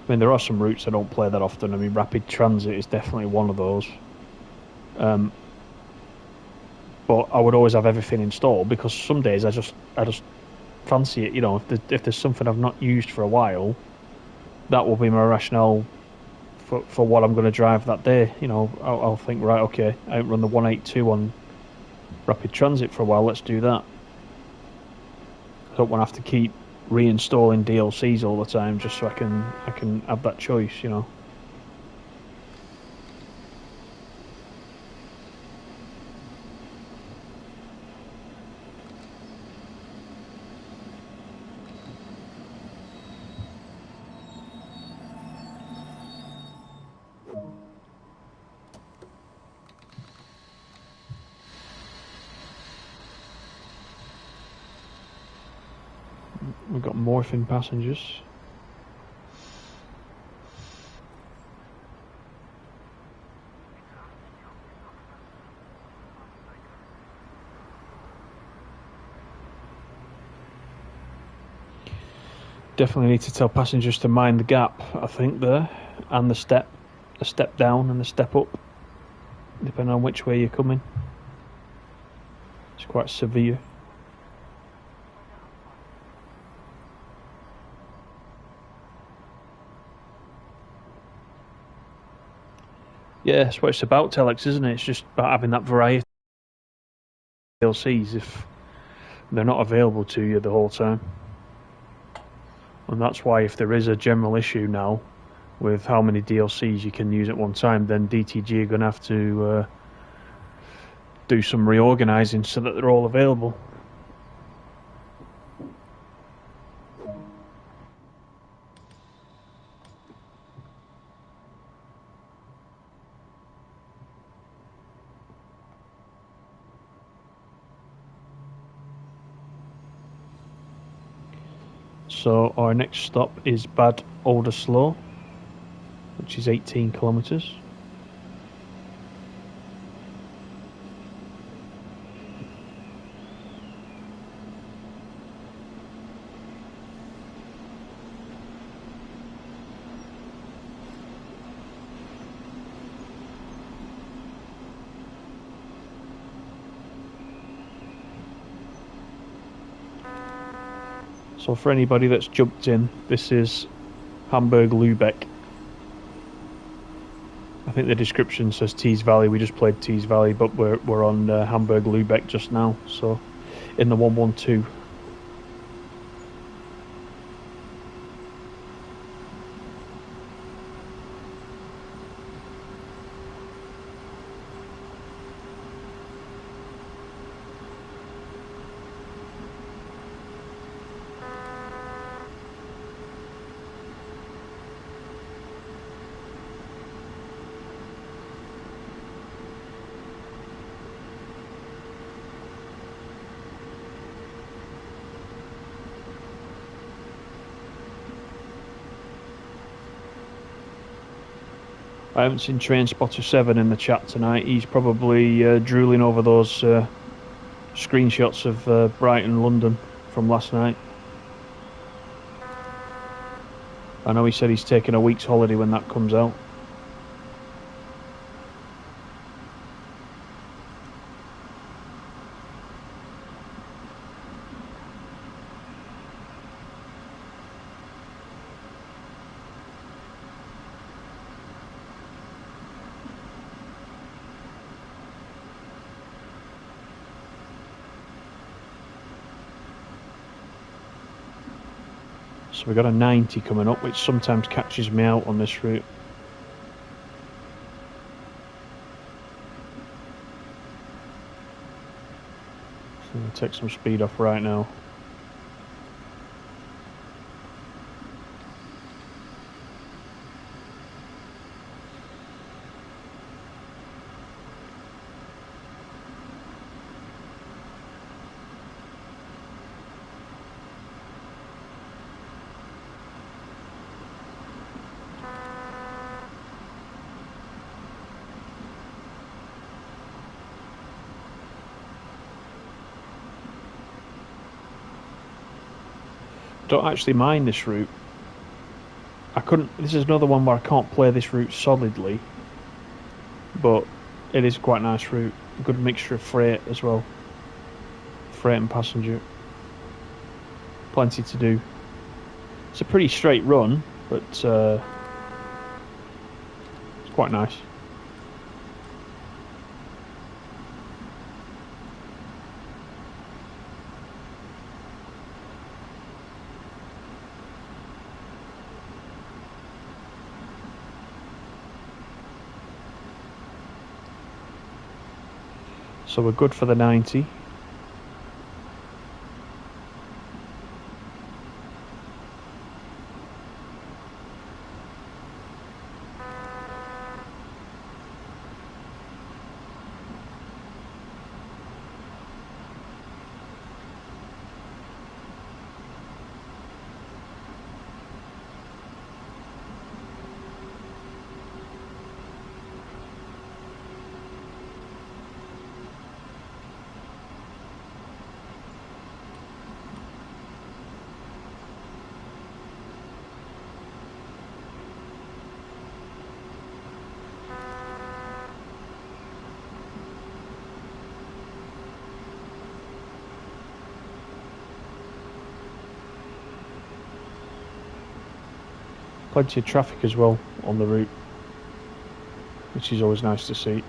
mean, there are some routes I don't play that often. I mean, Rapid Transit is definitely one of those. But I would always have everything installed, because some days I just fancy it. You know, if there's something I've not used for a while, that will be my rationale for what I'm going to drive that day. You know, I'll think, right, okay, I haven't run the 182 on Rapid Transit for a while. Let's do that. I don't want to have to keep reinstalling DLCs all the time just so I can have that choice. You know. We've got morphing passengers. Definitely need to tell passengers to mind the gap, I think, there, and the step down and the step up, depending on which way you're coming. It's quite severe. Yeah, that's what it's about, Telex, isn't it? It's just about having that variety of DLCs if they're not available to you the whole time. And that's why, if there is a general issue now with how many DLCs you can use at one time, then DTG are going to have to do some reorganising so that they're all available. So our next stop is Bad Oldersloe, which is 18 kilometres. So for anybody that's jumped in, this is Hamburg Lubeck. I think the description says Tees Valley. We just played Tees Valley, but we're on Hamburg Lubeck just now. So in the 112. I haven't seen Trainspotter7 in the chat tonight. He's probably drooling over those screenshots of Brighton, London from last night. I know he said he's taking a week's holiday when that comes out. So we've got a 90 coming up, which sometimes catches me out on this route. So I'm going to take some speed off right now. Don't actually mind this route. This is another one where I can't play this route solidly, but it is quite a nice route. A good mixture of freight as well. Freight and passenger. Plenty to do. It's a pretty straight run, but it's quite nice. So we're good for the 90. Plenty of traffic as well on the route, which is always nice to see.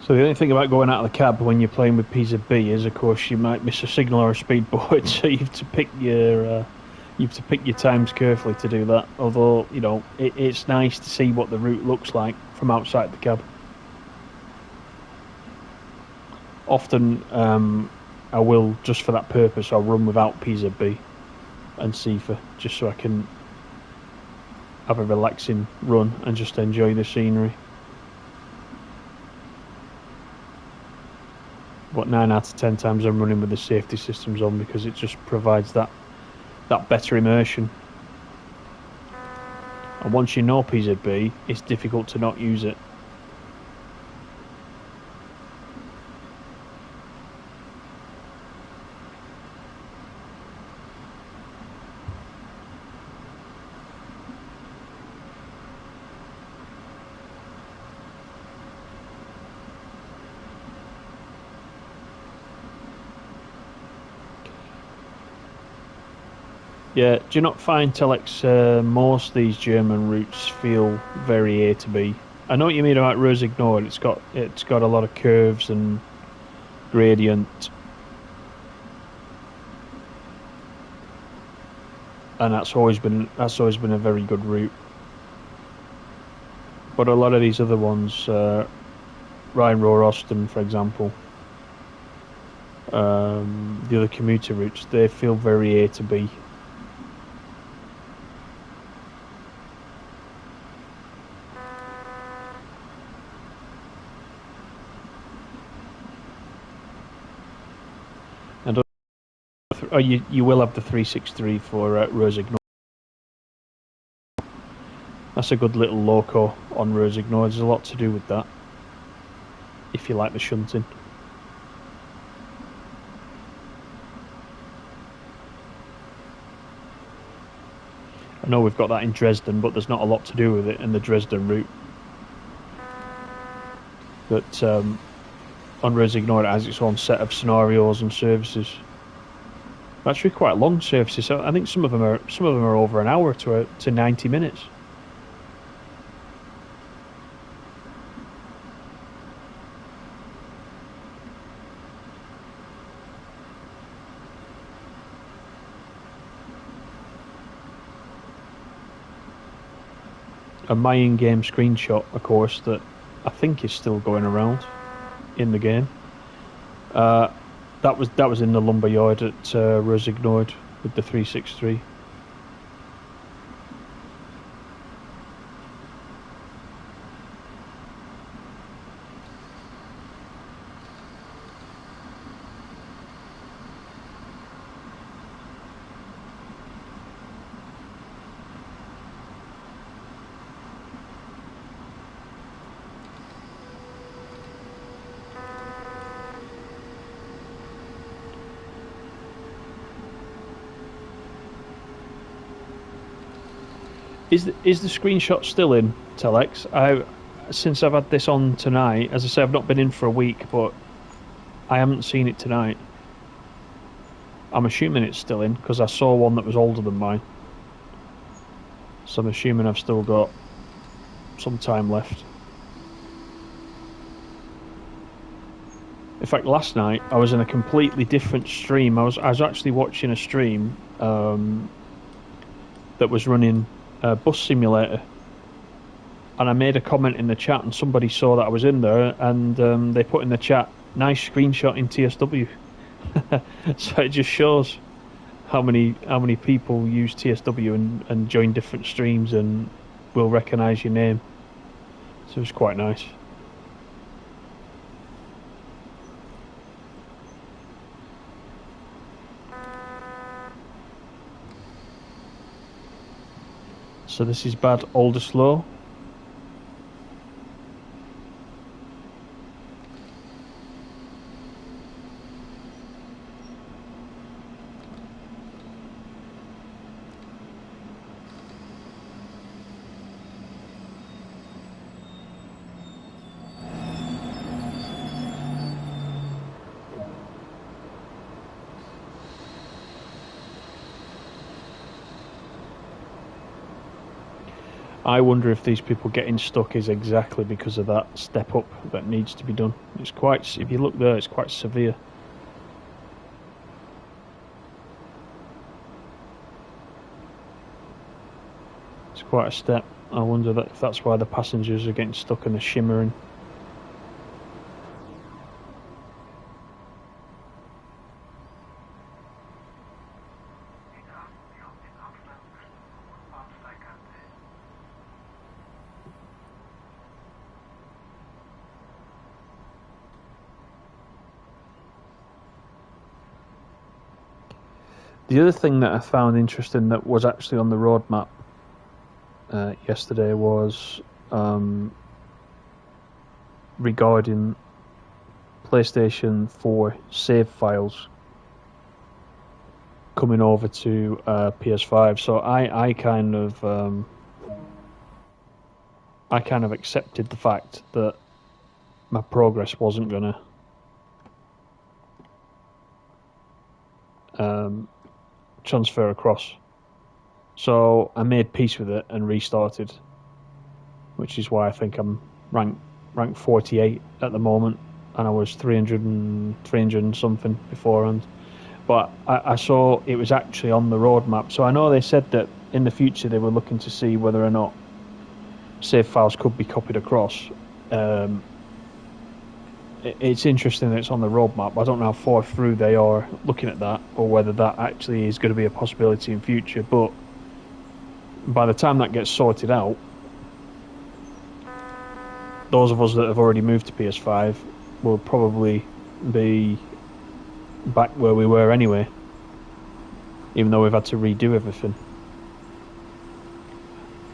So the only thing about going out of the cab when you're playing with PZB is, of course, you might miss a signal or a speedboard, so you have to pick your times carefully to do that. Although, you know, it's nice to see what the route looks like from outside the cab. Often, I will, just for that purpose, I'll run without PZB and CIFA, just so I can have a relaxing run and just enjoy the scenery. But 9 out of 10 times I'm running with the safety systems on because it just provides that better immersion. And once you know PZB, it's difficult to not use it. Yeah, do you not find, Telex, most of these German routes feel very A to B? I know what you mean about Rossignol. It's got a lot of curves and gradient, and that's always been a very good route. But a lot of these other ones, Rhein-Ruhr-Osten, for example, the other commuter routes, they feel very A to B. Oh, you will have the 363 for Rossignol. That's a good little loco on Rossignol. There's a lot to do with that, if you like the shunting. I know we've got that in Dresden, but there's not a lot to do with it in the Dresden route. But on Rossignol it has its own set of scenarios and services. Actually, quite long services. I think some of them are over an hour to 90 minutes. A my in-game screenshot, of course, that I think is still going around in the game. That was in the lumber yard at Rossignol with the 363. Is the screenshot still in, Telex? Since I've had this on tonight, as I say, I've not been in for a week, but I haven't seen it tonight. I'm assuming it's still in, because I saw one that was older than mine. So I'm assuming I've still got some time left. In fact, last night I was in a completely different stream. I was actually watching a stream that was running Bus Simulator, and I made a comment in the chat, and somebody saw that I was in there, and they put in the chat, "Nice screenshot in TSW." So it just shows how many people use TSW and join different streams and will recognise your name. So it's quite nice. So this is Bad Oldesloe. I wonder if these people getting stuck is exactly because of that step up that needs to be done. It's quite, if you look there, it's quite severe. It's quite a step. I wonder if that's why the passengers are getting stuck and they're shimmering. The other thing that I found interesting that was actually on the roadmap yesterday was regarding PlayStation 4 save files coming over to PS5. So I kind of accepted the fact that my progress wasn't gonna transfer across. So I made peace with it and restarted, which is why I think I'm ranked 48 at the moment, and I was 300 and something beforehand. But I saw it was actually on the roadmap, so I know they said that in the future they were looking to see whether or not save files could be copied across. It's interesting that it's on the roadmap. I don't know how far through they are looking at that, or whether that actually is going to be a possibility in future. But by the time that gets sorted out, those of us that have already moved to PS5 will probably be back where we were anyway, even though we've had to redo everything.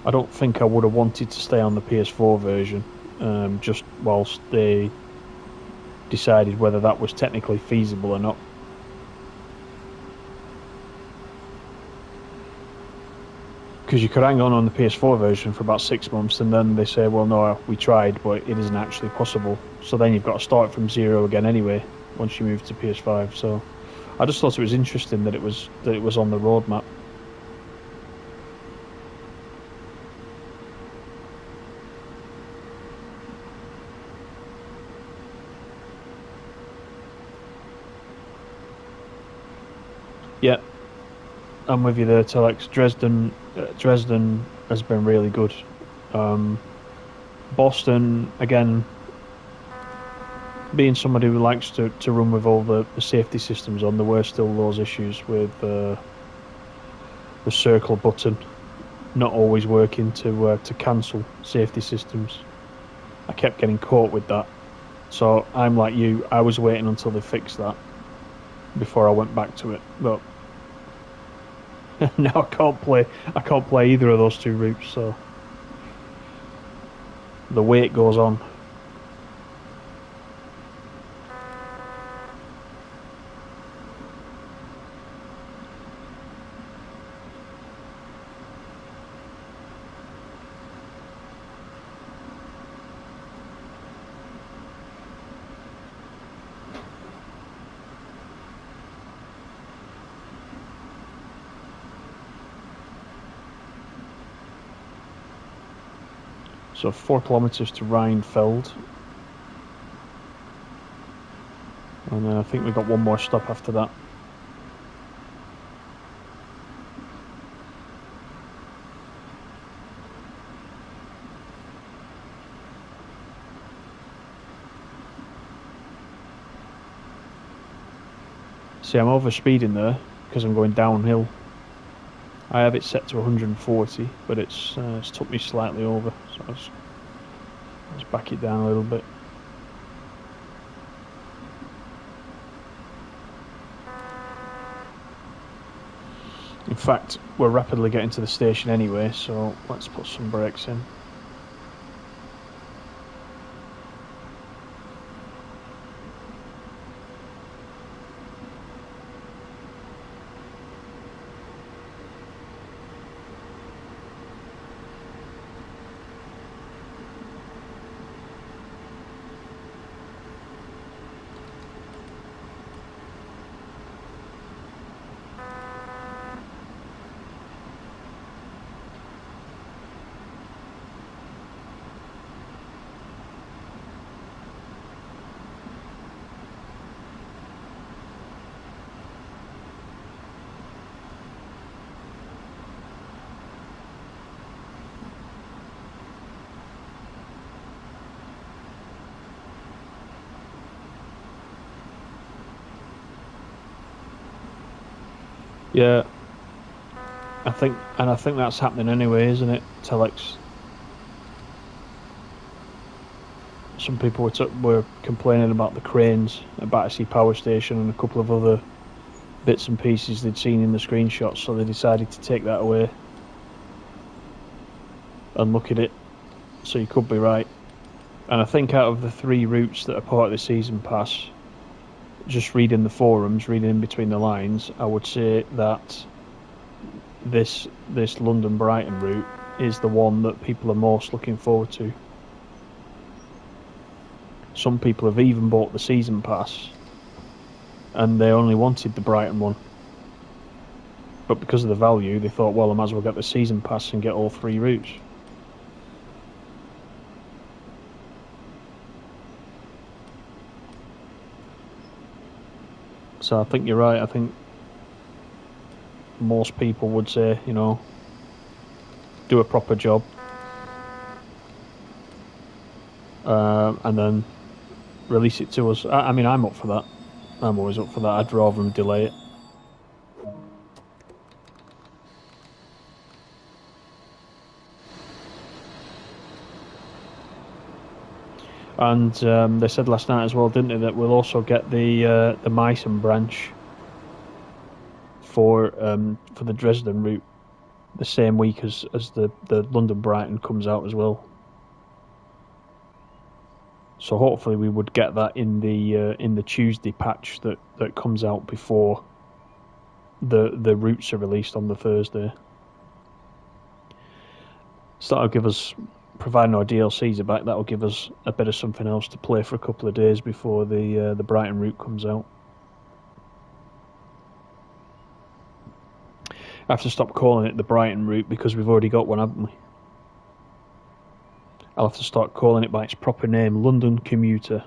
I don't think I would have wanted to stay on the PS4 version, just whilst they decided whether that was technically feasible or not. Because you could hang on the PS4 version for about 6 months, and then they say, well, no, we tried, but it isn't actually possible. So then you've got to start from zero again anyway, once you move to PS5. So I just thought it was interesting that it was on the roadmap. Yeah, I'm with you there, Telex. Dresden has been really good. Boston, again, being somebody who likes to run with all the safety systems on, there were still those issues with the circle button not always working to cancel safety systems. I kept getting caught with that. So I'm like you, I was waiting until they fixed that before I went back to it. But now I can't play either of those two routes, so the wait goes on. So 4 kilometres to Rheinfeld. And then I think we've got one more stop after that. See, I'm overspeeding there because I'm going downhill. I have it set to 140, but it's took me slightly over, so let's back it down a little bit. In fact, we're rapidly getting to the station anyway, so let's put some brakes in. Yeah, I think that's happening anyway, isn't it, Telex? Some people were complaining about the cranes at Battersea Power Station and a couple of other bits and pieces they'd seen in the screenshots, so they decided to take that away and look at it. So you could be right. And I think out of the 3 routes that are part of the season pass, just reading the forums, reading in between the lines, I would say that this London Brighton route is the one that people are most looking forward to. Some people have even bought the season pass and they only wanted the Brighton one, but because of the value they thought, well, I might as well get the season pass and get all 3 routes. So I think you're right. I think most people would say, you know, do a proper job, and then release it to us. I mean, I'm up for that. I'm always up for that. I'd rather them delay it. And they said last night as well, didn't they, that we'll also get the Meissen branch for the Dresden route the same week as the London Brighton comes out as well. So hopefully we would get that in the Tuesday patch that comes out before the routes are released on the Thursday. So that'll give us, providing our DLCs are back, that'll give us a bit of something else to play for a couple of days before the Brighton route comes out. I have to stop calling it the Brighton route because we've already got one, haven't we? I'll have to start calling it by its proper name, London Commuter.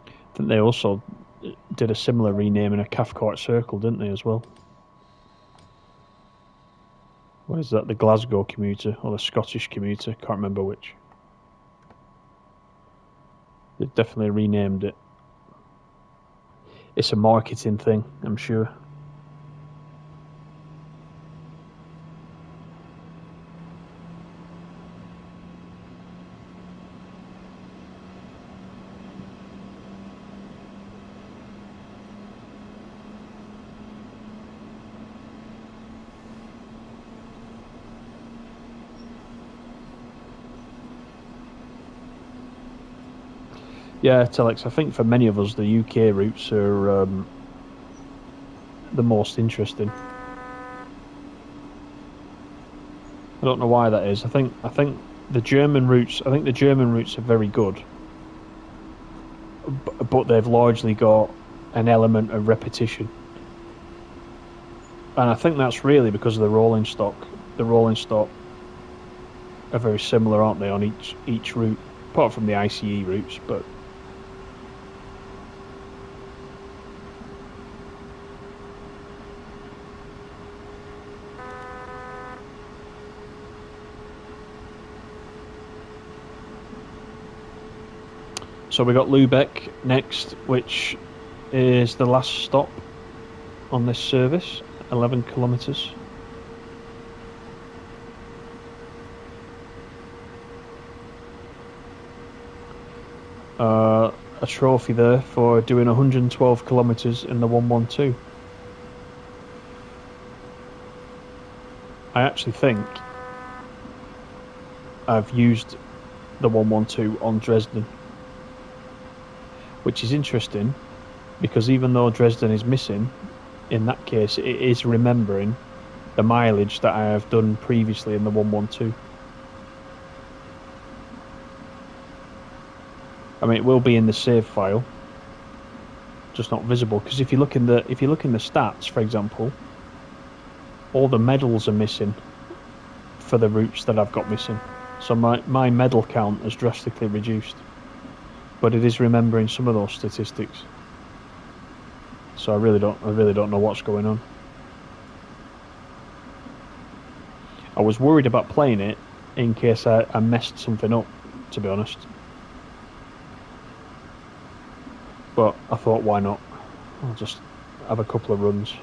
I think they also did a similar renaming of Cathcart Circle, didn't they, as well? What is that, the Glasgow Commuter or the Scottish Commuter? Can't remember which. They definitely renamed it. It's a marketing thing, I'm sure. Yeah, Telex, I think for many of us the UK routes are the most interesting. I don't know why that is. I think the German routes are very good, but they've largely got an element of repetition. And I think that's really because of the rolling stock. The rolling stock are very similar, aren't they, on each route, apart from the ICE routes, but so we got Lubeck next, which is the last stop on this service, 11 kilometres. A trophy there for doing 112 kilometres in the 112. I actually think I've used the 112 on Dresden, which is interesting because even though Dresden is missing, in that case it is remembering the mileage that I have done previously in the 112. I mean, it will be in the save file, just not visible, because if you look in the stats, for example, all the medals are missing for the routes that I've got missing. So my medal count has drastically reduced, but it is remembering some of those statistics. So I really don't know what's going on. I was worried about playing it in case I messed something up, to be honest. But I thought, why not? I'll just have a couple of runs.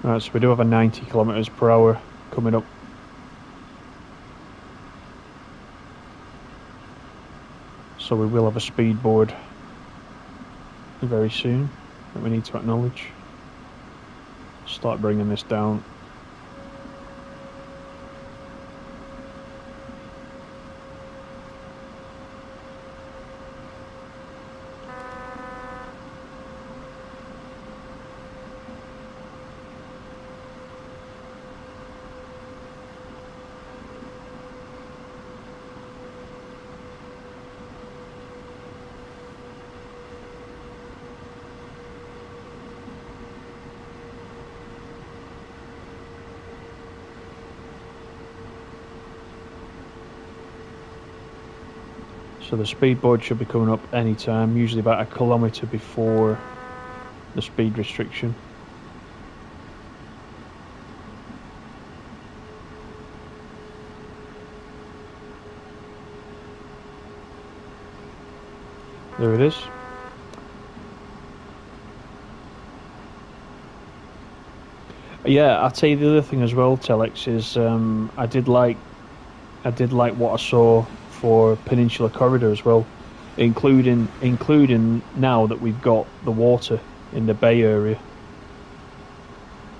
Right, so we do have a 90 kilometers per hour coming up. So we will have a speed board very soon that we need to acknowledge. Start bringing this down. So the speed board should be coming up any time, usually about a kilometre before the speed restriction. There it is. Yeah, I'll tell you the other thing as well, Telex, is I did like what I saw for Peninsula Corridor as well, including now that we've got the water in the bay area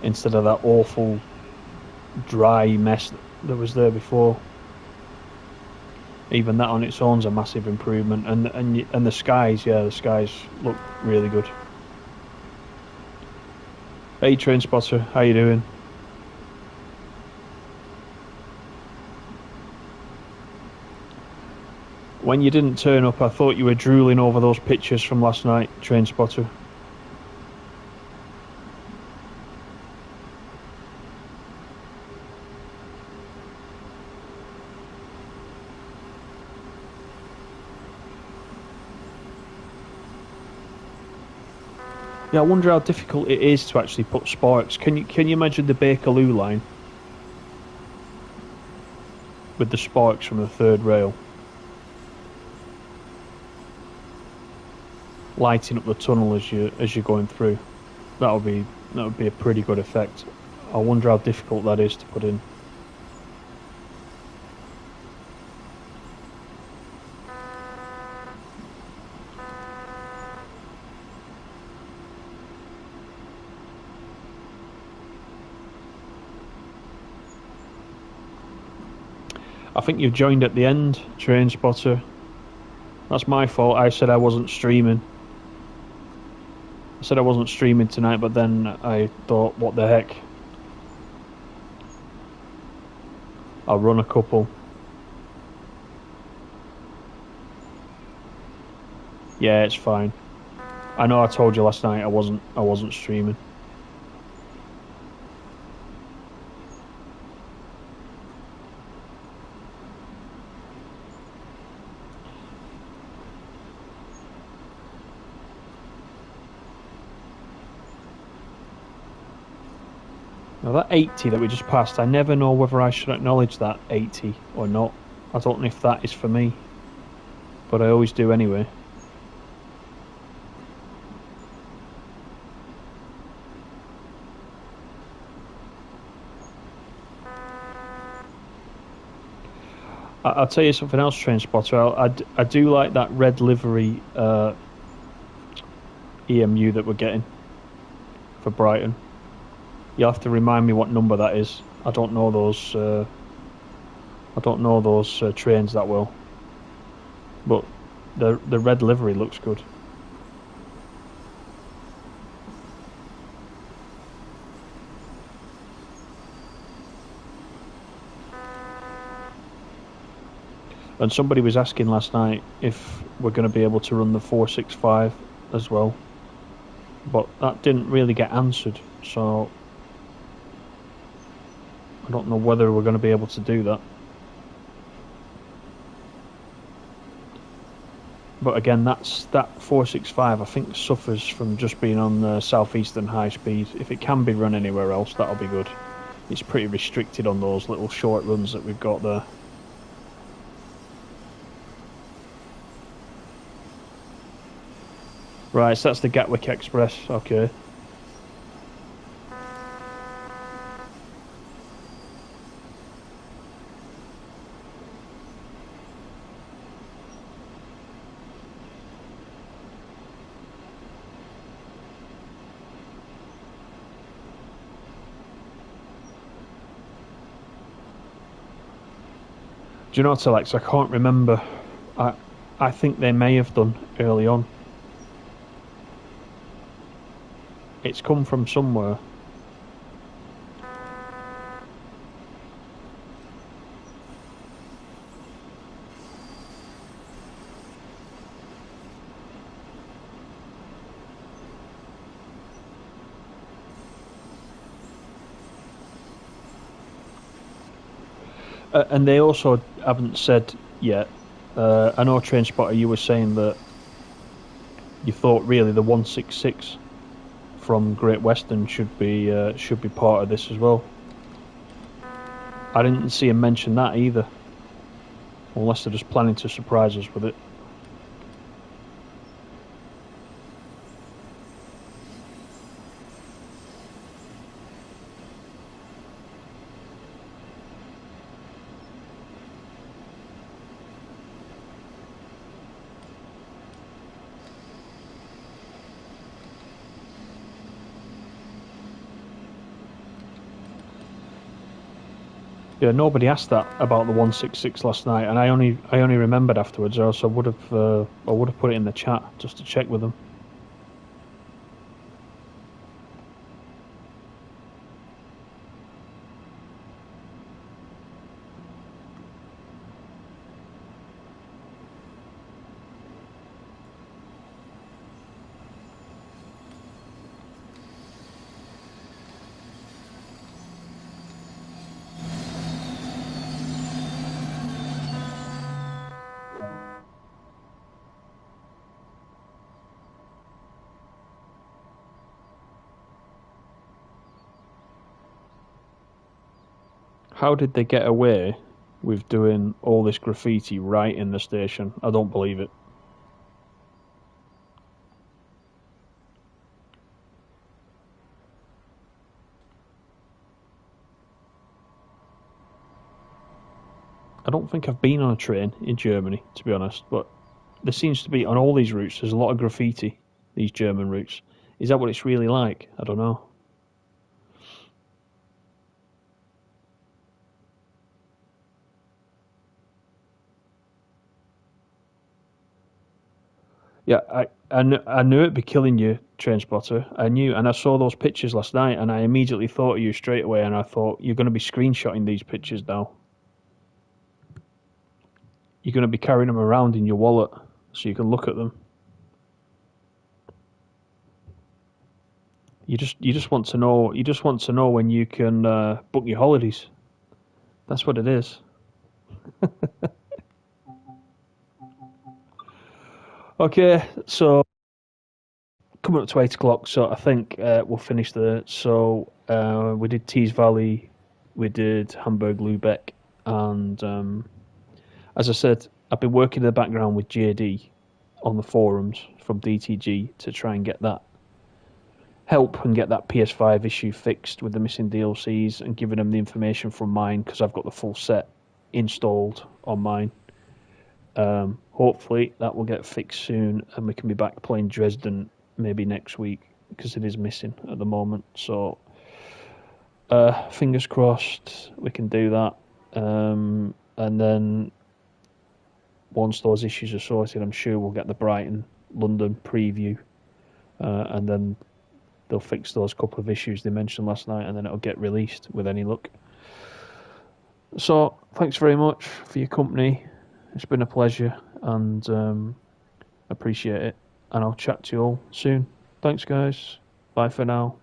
instead of that awful dry mess that was there before. Even that on its own's a massive improvement, and the skies, yeah, the skies look really good. Hey, Train Spotter, how you doing? When you didn't turn up, I thought you were drooling over those pictures from last night, Train Spotter. Yeah, I wonder how difficult it is to actually put sparks. Can you imagine the Bakerloo line with the sparks from the third rail lighting up the tunnel as you're going through? That would be a pretty good effect. I wonder how difficult that is to put in. I think you've joined at the end, Train Spotter. That's my fault. I said I wasn't streaming. I said I wasn't streaming tonight, but then I thought, what the heck? I'll run a couple. Yeah, it's fine. I know I told you last night I wasn't streaming. Now that 80 that we just passed, I never know whether I should acknowledge that 80 or not. I don't know if that is for me, but I always do anyway. I'll tell you something else, Train Spotter. I do like that red livery EMU that we're getting for Brighton. You'll have to remind me what number that is. I don't know those. I don't know those trains that well, but the red livery looks good. And somebody was asking last night if we're going to be able to run the 465 as well, but that didn't really get answered. So I don't know whether we're going to be able to do that. But again, that 465 I think suffers from just being on the southeastern high speed. If it can be run anywhere else, that'll be good. It's pretty restricted on those little short runs that we've got there. Right, so that's the Gatwick Express. Okay. Do you know what, Alex? I can't remember. I think they may have done early on. It's come from somewhere. And they also haven't said yet. I know, Train Spotter, you were saying that you thought really the 166 from Great Western should be part of this as well. I didn't see him mention that either, unless they're just planning to surprise us with it. Yeah, nobody asked that about the 166 last night, and I only remembered afterwards. Or else I would have put it in the chat just to check with them. How did they get away with doing all this graffiti right in the station? I don't believe it. I don't think I've been on a train in Germany, to be honest, but there seems to be, on all these routes, there's a lot of graffiti, these German routes. Is that what it's really like? I don't know. Yeah, I knew it'd be killing you, Train Spotter. I knew, and I saw those pictures last night, and I immediately thought of you straight away, and I thought, you're going to be screenshotting these pictures now. You're going to be carrying them around in your wallet so you can look at them. You just want to know. You just want to know when you can book your holidays. That's what it is. Okay, so coming up to 8 o'clock, so I think we'll finish there. So We did Tees Valley, we did Hamburg, Lubeck, and as I said, I've been working in the background with JD on the forums from DTG to try and get that help and get that PS5 issue fixed with the missing DLCs, and giving them the information from mine because I've got the full set installed on mine. Hopefully that will get fixed soon and we can be back playing Dresden maybe next week because it is missing at the moment. So fingers crossed we can do that. And then once those issues are sorted, I'm sure we'll get the Brighton London preview, and then they'll fix those couple of issues they mentioned last night, and then it'll get released with any luck. So thanks very much for your company. It's been a pleasure, and appreciate it. And I'll chat to you all soon. Thanks, guys. Bye for now.